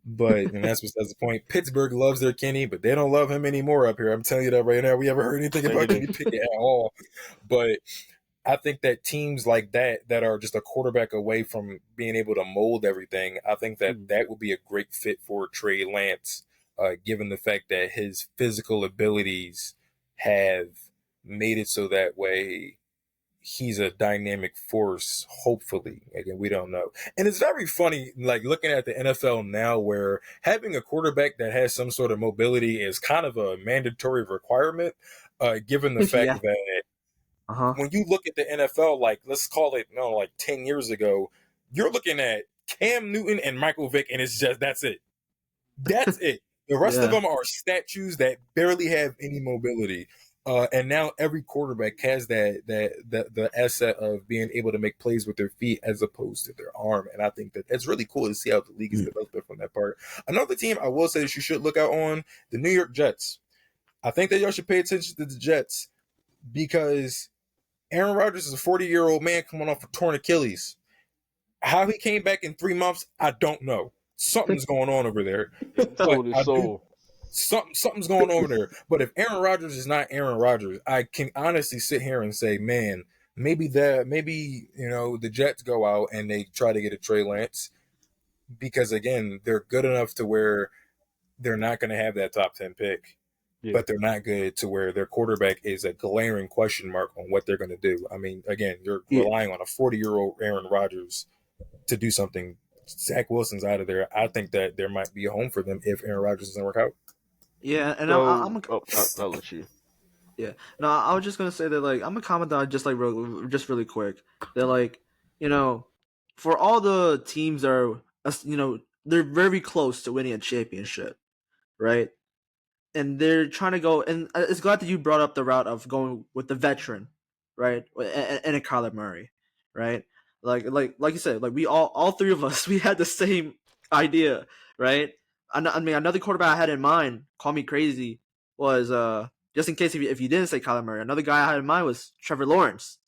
but and that's the point. Pittsburgh loves their Kenny, but they don't love him anymore up here. I'm telling you that right now. We haven't heard anything about Kenny Negative. Pickett at all. But I think that teams like that are just a quarterback away from being able to mold everything, I think that that would be a great fit for Trey Lance, given the fact that his physical abilities have made it so that way he's a dynamic force, hopefully. Again, we don't know. And it's very funny, like looking at the NFL now, where having a quarterback that has some sort of mobility is kind of a mandatory requirement, given the fact Yeah. that Uh-huh. when you look at the NFL, like let's call it, like 10 years ago, you're looking at Cam Newton and Michael Vick, and it's just that's it. That's it. The rest of Yeah. them are statues that barely have any mobility. And now every quarterback has the asset of being able to make plays with their feet as opposed to their arm. And I think that it's really cool to see how the league is developing from that part. Another team I will say that you should look out on, the New York Jets. I think that y'all should pay attention to the Jets because Aaron Rodgers is a 40-year-old man coming off a torn Achilles. How he came back in 3 months, I don't know. Something's going on over there. But Sold his I do soul. something's going on over there. But if Aaron Rodgers is not Aaron Rodgers, I can honestly sit here and say, man, maybe the Jets go out and they try to get a Trey Lance because again, they're good enough to where they're not going to have that top 10 pick. Yeah. But they're not good to where their quarterback is a glaring question mark on what they're going to do. I mean, again, you're relying on a 40-year-old Aaron Rodgers to do something. Zach Wilson's out of there. I think that there might be a home for them if Aaron Rodgers doesn't work out. Yeah, and So, I'll let you. Yeah, no, I was just gonna say that like I'm gonna comment on just like just really quick that like for all the teams are they're very close to winning a championship, right? And they're trying to go, and it's glad that you brought up the route of going with the veteran, right? And a Kyler Murray, right? Like you said, like we all three of us, we had the same idea, right? I mean, another quarterback I had in mind, call me crazy, was just in case if you didn't say Kyler Murray, another guy I had in mind was Trevor Lawrence.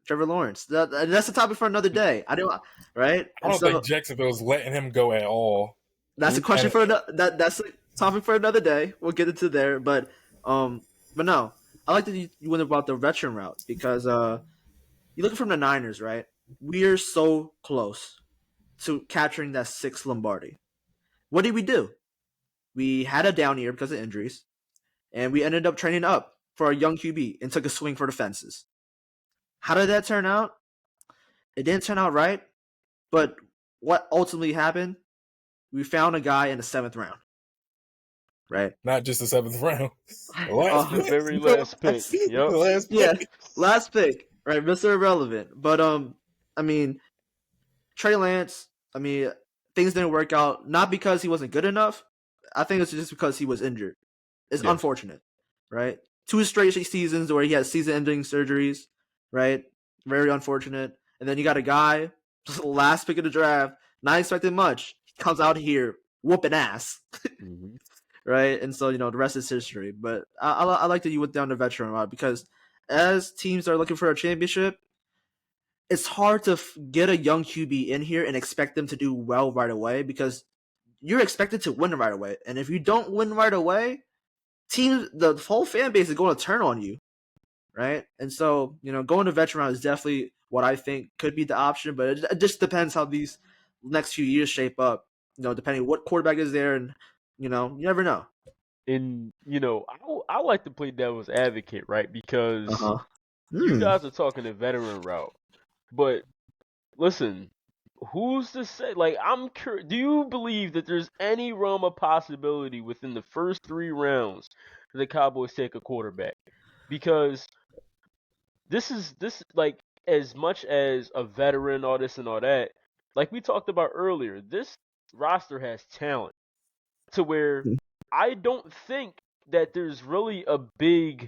Trevor Lawrence. That's the topic for another day. I don't, right? I And don't so think Jacksonville's letting him go at all. that's a question for that's a topic for another day. We'll get into there, but no, I like that you went about the veteran route because you look from the Niners, right? We're so close to capturing that sixth Lombardi. What did we do? We had a down year because of injuries, and we ended up training up for a young QB and took a swing for the fences. How did that turn out? It didn't turn out right, but what ultimately happened? We found a guy in the 7th round, right? Not just the 7th round. The The very last pick. Yep. The last pick. Yeah, last pick, right? Mr. Irrelevant. But I mean, Trey Lance. I mean, things didn't work out not because he wasn't good enough. I think it's just because he was injured. It's unfortunate, right? 2 straight seasons where he had season-ending surgeries, right? Very unfortunate. And then you got a guy, last pick of the draft, not expecting much. He comes out here whooping ass, right? And so the rest is history. But I like that you went down the veteran route because as teams are looking for a championship, it's hard to get a young QB in here and expect them to do well right away because you're expected to win right away. And if you don't win right away, the whole fan base is going to turn on you, right? And so, going to veteran route is definitely what I think could be the option, but it just depends how these next few years shape up, depending what quarterback is there, and, you never know. And, I like to play devil's advocate, right? Because you Hmm. guys are talking the veteran route. But, listen, who's to say? Like, I'm curious. Do you believe that there's any realm of possibility within the first 3 rounds that the Cowboys take a quarterback? Because this like as much as a veteran, all this and all that. Like we talked about earlier, this roster has talent to where I don't think that there's really a big.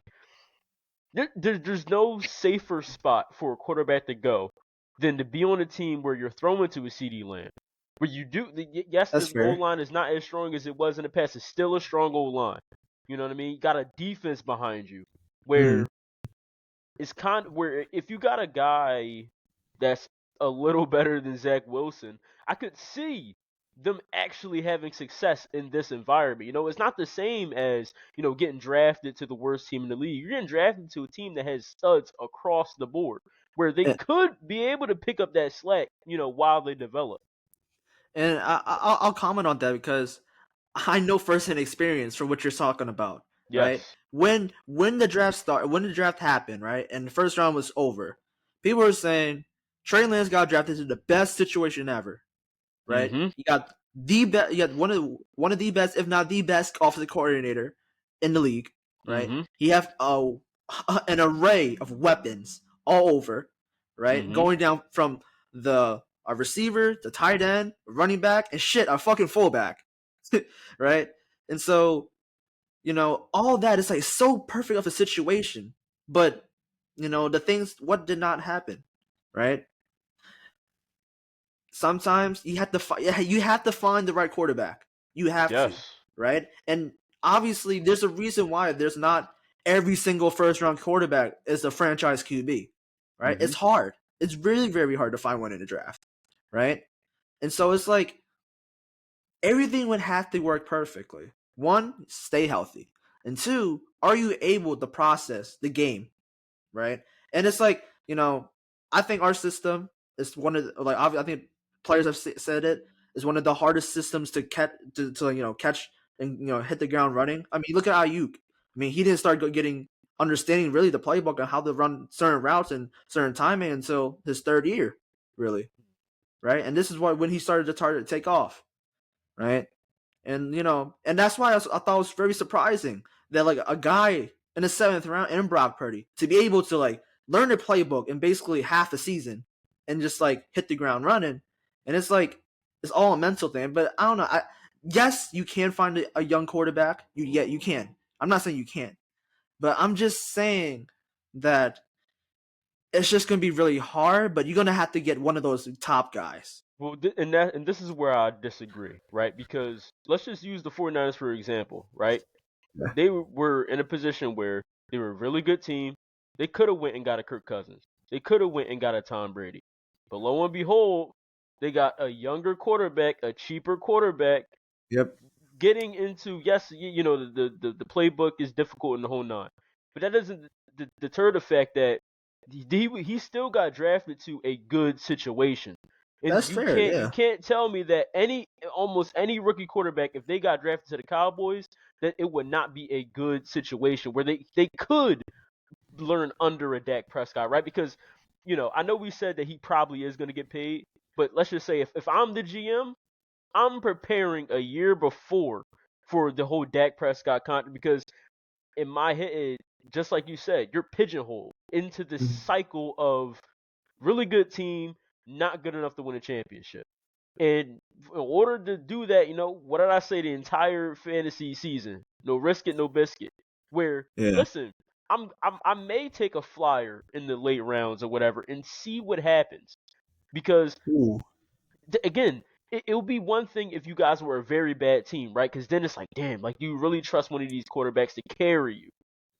There's no safer spot for a quarterback to go than to be on a team where you're throwing to a CD Lamb. Where you do, yes, That's the O fair. line is not as strong as it was in the past. It's still a strong O line. You know what I mean? You got a defense behind you where it's kind of where if you got a guy that's a little better than Zach Wilson, I could see them actually having success in this environment. You know, it's not the same as, you know, getting drafted to the worst team in the league. You're getting drafted to a team that has studs across the board where they And, could be able to pick up that slack, you know, while they develop. and I'll comment on that because I know firsthand experience from what you're talking about, right? Yes. When the draft happened, right, and the first round was over, people were saying Trey Lance got drafted to the best situation ever, right? Mm-hmm. You got you got one of the best, if not the best, offensive coordinator in the league, right? Mm-hmm. He have an array of weapons all over, right? Mm-hmm. Going down from the a receiver, the tight end, running back, and shit, a fucking fullback, right? And so, you know, all that is like so perfect of a situation, but you know, the things what did not happen, right? Sometimes you have to find the right quarterback. You have to, Yes. right? And obviously, there's a reason why there's not every single first round quarterback is a franchise QB, right? Mm-hmm. It's hard. It's really very hard to find one in the draft, right? And so it's like everything would have to work perfectly. One, stay healthy, and two, are you able to process the game, right? And it's like, you know, I think our system is one of the, like I think players have said it is one of the hardest systems to catch to you know catch and you know hit the ground running. I mean, look at Ayuk. I mean, he didn't start getting understanding really the playbook on how to run certain routes and certain timing until his third year, really, right? And this is what when he started to take off, right? And you know, and that's why I thought it was very surprising that like a guy in the seventh round in Brock Purdy to be able to like learn the playbook in basically half a season and just like hit the ground running. And it's like it's all a mental thing. But I don't know. Yes, you can find a young quarterback. You can. I'm not saying you can't, but I'm just saying that it's just gonna be really hard. But you're gonna have to get one of those top guys. Well, and this is where I disagree, right? Because let's just use the 49ers for example, right? Yeah. They were in a position where they were a really good team. They could have went and got a Kirk Cousins. They could have went and got a Tom Brady. But lo and behold, they got a younger quarterback, a cheaper quarterback, Yep. getting into yes, you know the playbook is difficult in the whole nine, but that doesn't deter the fact that he still got drafted to a good situation, and That's fair. you Yeah. can't tell me that almost any rookie quarterback, if they got drafted to the Cowboys, that it would not be a good situation where they could learn under a Dak Prescott, right? Because you know I know we said that he probably is going to get paid, but let's just say if I'm the GM, I'm preparing a year before for the whole Dak Prescott contract because in my head, just like you said, you're pigeonholed into this Mhm. cycle of really good team, not good enough to win a championship. And in order to do that, you know, what did I say the entire fantasy season? No risk it, no biscuit. Where Yeah. listen, I may take a flyer in the late rounds or whatever and see what happens because Ooh. again, it'll be one thing if you guys were a very bad team, right? Because then it's like, damn, like you really trust one of these quarterbacks to carry you.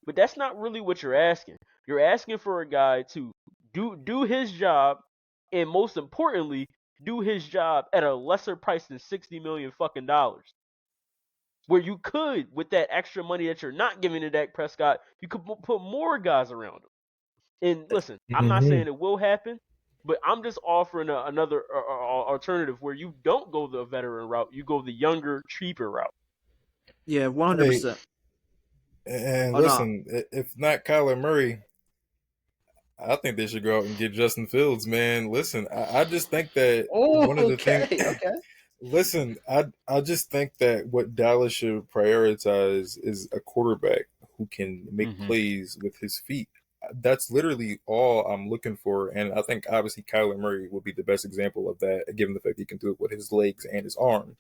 But that's not really what you're asking. You're asking for a guy to do his job, and most importantly, do his job at a lesser price than $60 million fucking dollars. Where you could, with that extra money that you're not giving to Dak Prescott, you could put more guys around him. And listen, I'm not Mm-hmm. saying it will happen, but I'm just offering another alternative where you don't go the veteran route, you go the younger, cheaper route. Yeah. 100. Hey, percent and Oh no. listen, if not Kyler Murray, I think they should go out and get Justin Fields, man. Listen, I just think that Oh. one of the things. Okay. Okay. Listen, I just think that what Dallas should prioritize is a quarterback who can make Mm-hmm. plays with his feet. That's literally all I'm looking for, and I think obviously Kyler Murray will be the best example of that, given the fact he can do it with his legs and his arm.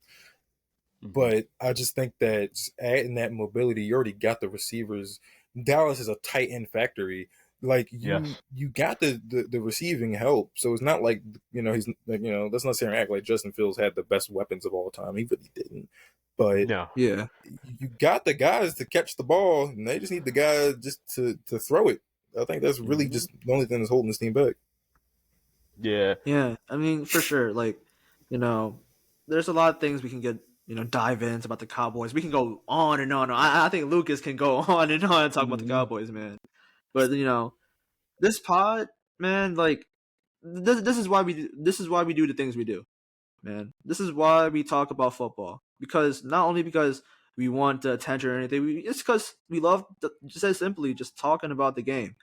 Mm-hmm. But I just think that just adding that mobility, you already got the receivers. Dallas is a tight end factory. Like Yes. you got the receiving help, so it's not like he's like let's not sit here and act like Justin Fields had the best weapons of all time. He really didn't, but No. Yeah. you got the guys to catch the ball, and they just need the guys just to throw it. I think that's really Mm-hmm. just the only thing that's holding this team back. Yeah. Yeah, I mean, for sure. Like, you know, there's a lot of things we can get, dive into about the Cowboys. We can go on and on. I think Lucas can go on and on and talk about the Mm-hmm. Cowboys, man. But this pod, man, like this is why we do the things we do, man. This is why we talk about football, because not only because we want the attention or anything, it's because we love just as simply just talking about the game,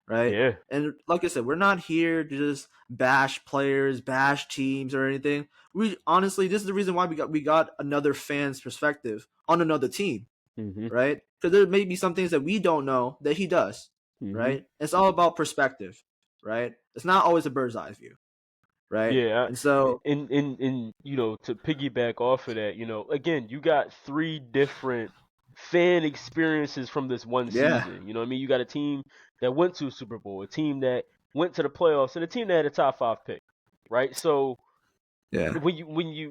right? Yeah. And like I said, we're not here to just bash players, bash teams or anything. We honestly, this is the reason why we got another fan's perspective on another team, Mm-hmm. right? Because there may be some things that we don't know that he does, Mm-hmm. right? It's all about perspective, right? It's not always a bird's eye view, right? Yeah, And so, and to piggyback off of that, again, you got three different fan experiences from this one yeah, season. You know what I mean? You got a team that went to a Super Bowl, a team that went to the playoffs, and a team that had a top 5 pick, right? So yeah,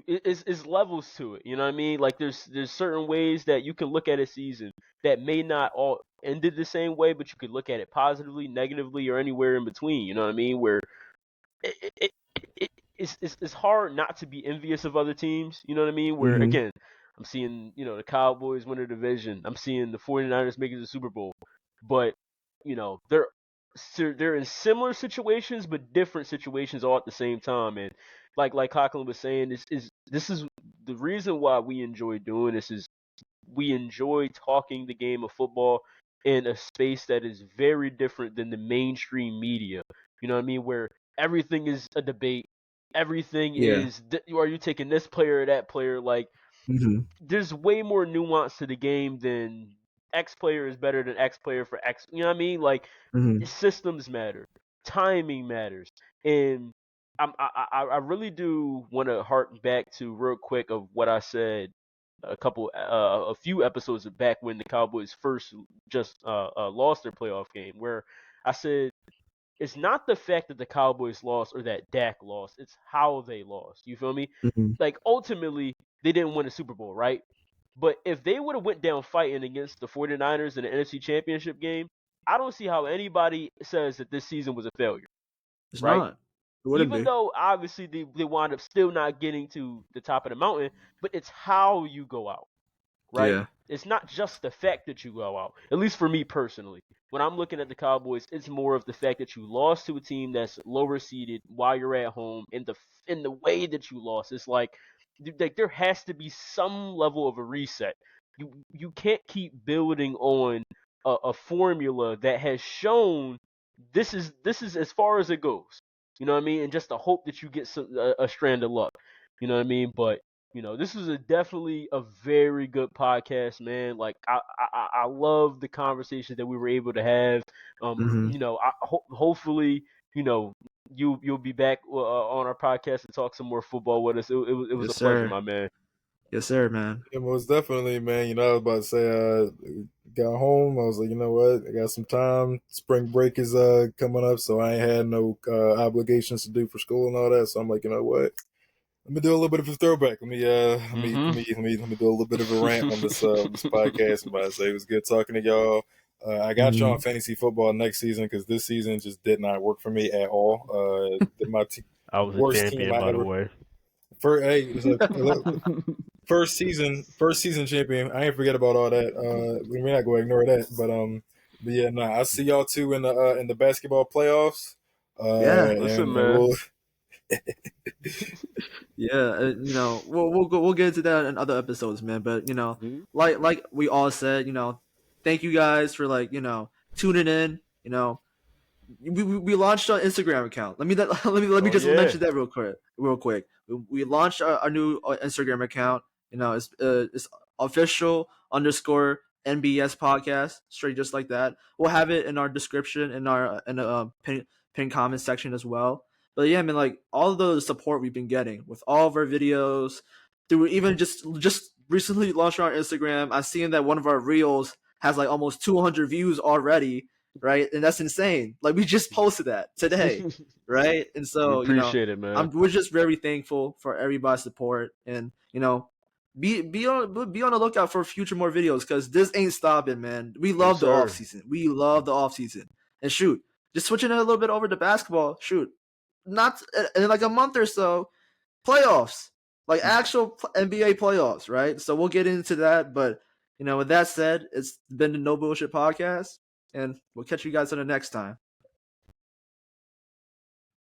it's levels to it. You know what I mean? Like there's certain ways that you can look at a season that may not all ended the same way, but you could look at it positively, negatively, or anywhere in between. You know what I mean? Where it, it, it's hard not to be envious of other teams. You know what I mean? Where mm-hmm, again, I'm seeing the Cowboys win a division. I'm seeing the 49ers make it to the Super Bowl, but they're in similar situations but different situations all at the same time. And like Coughlin was saying, this is the reason why we enjoy doing this. Is we enjoy talking the game of football in a space that is very different than the mainstream media. You know what I mean? Where everything is a debate. Everything yeah, is, are you taking this player or that player? Like, mm-hmm, there's way more nuance to the game than X player is better than X player for X. You know what I mean? Like, mm-hmm, systems matter, timing matters, and I really do want to harken back to real quick of what I said a few episodes back when the Cowboys first just lost their playoff game, where I said it's not the fact that the Cowboys lost or that Dak lost, it's how they lost. You feel me? mm-hmm. Like ultimately they didn't win a Super Bowl, right? But if they would have went down fighting against the 49ers in the NFC Championship game, I don't see how anybody says that this season was a failure, It's right? not. It wouldn't Even be. though obviously they wind up still not getting to the top of the mountain, but it's how you go out, right? Yeah. It's not just the fact that you go out. At least for me personally, when I'm looking at the Cowboys, it's more of the fact that you lost to a team that's lower seeded while you're at home, and the way that you lost. It's like there has to be some level of a reset. You can't keep building on a formula that has shown this is as far as it goes. You know what I mean? And just to hope that you get a strand of luck. You know what I mean? But this was definitely a very good podcast, man. Like I love the conversations that we were able to have. Mm-hmm. Hopefully, you know, you'll be back on our podcast and talk some more football with us. It was Yes, a pleasure, sir. my man. Yes, sir, man. Yeah, most definitely, man. I was about to say, got home. I was like, you know what? I got some time. Spring break is coming up, so I ain't had no obligations to do for school and all that. So I'm like, you know what? Let me do a little bit of a throwback. Let me do a little bit of a rant on this podcast. I'm about to say it was good talking to y'all. I got you Mm-hmm. on fantasy football next season because this season just did not work for me at all. I was a Worst team champion, I by the ever. way. First season champion. I ain't forget about all that. We're not going to ignore that. But yeah, nah. I see y'all two in the basketball playoffs. Yeah. Listen, And man. we'll. Yeah, we'll get into that in other episodes, man. But Mhm. like we all said, thank you guys for tuning in. We launched our Instagram account. Let me Oh just yeah. mention that real quick. Real quick, we launched our new Instagram account. It's official underscore NBS podcast, straight just like that. We'll have it in our description in the pin comment section as well. But yeah, I mean, like all the support we've been getting with all of our videos, through even just recently launched on our Instagram. I've seen that one of our reels has like almost 200 views already, right? And that's insane. Like we just posted that today, right? And We so appreciate it, man. we're just very thankful for everybody's support, and be on the lookout for future more videos because this ain't stopping, man. We No love the off sir. season. We love the off season, and shoot, just switching it a little bit over to basketball. Shoot, not in like a month or so, playoffs, like actual NBA playoffs, right? So we'll get into that. But with that said, it's been the No Bullshit Podcast, and we'll catch you guys on the next time.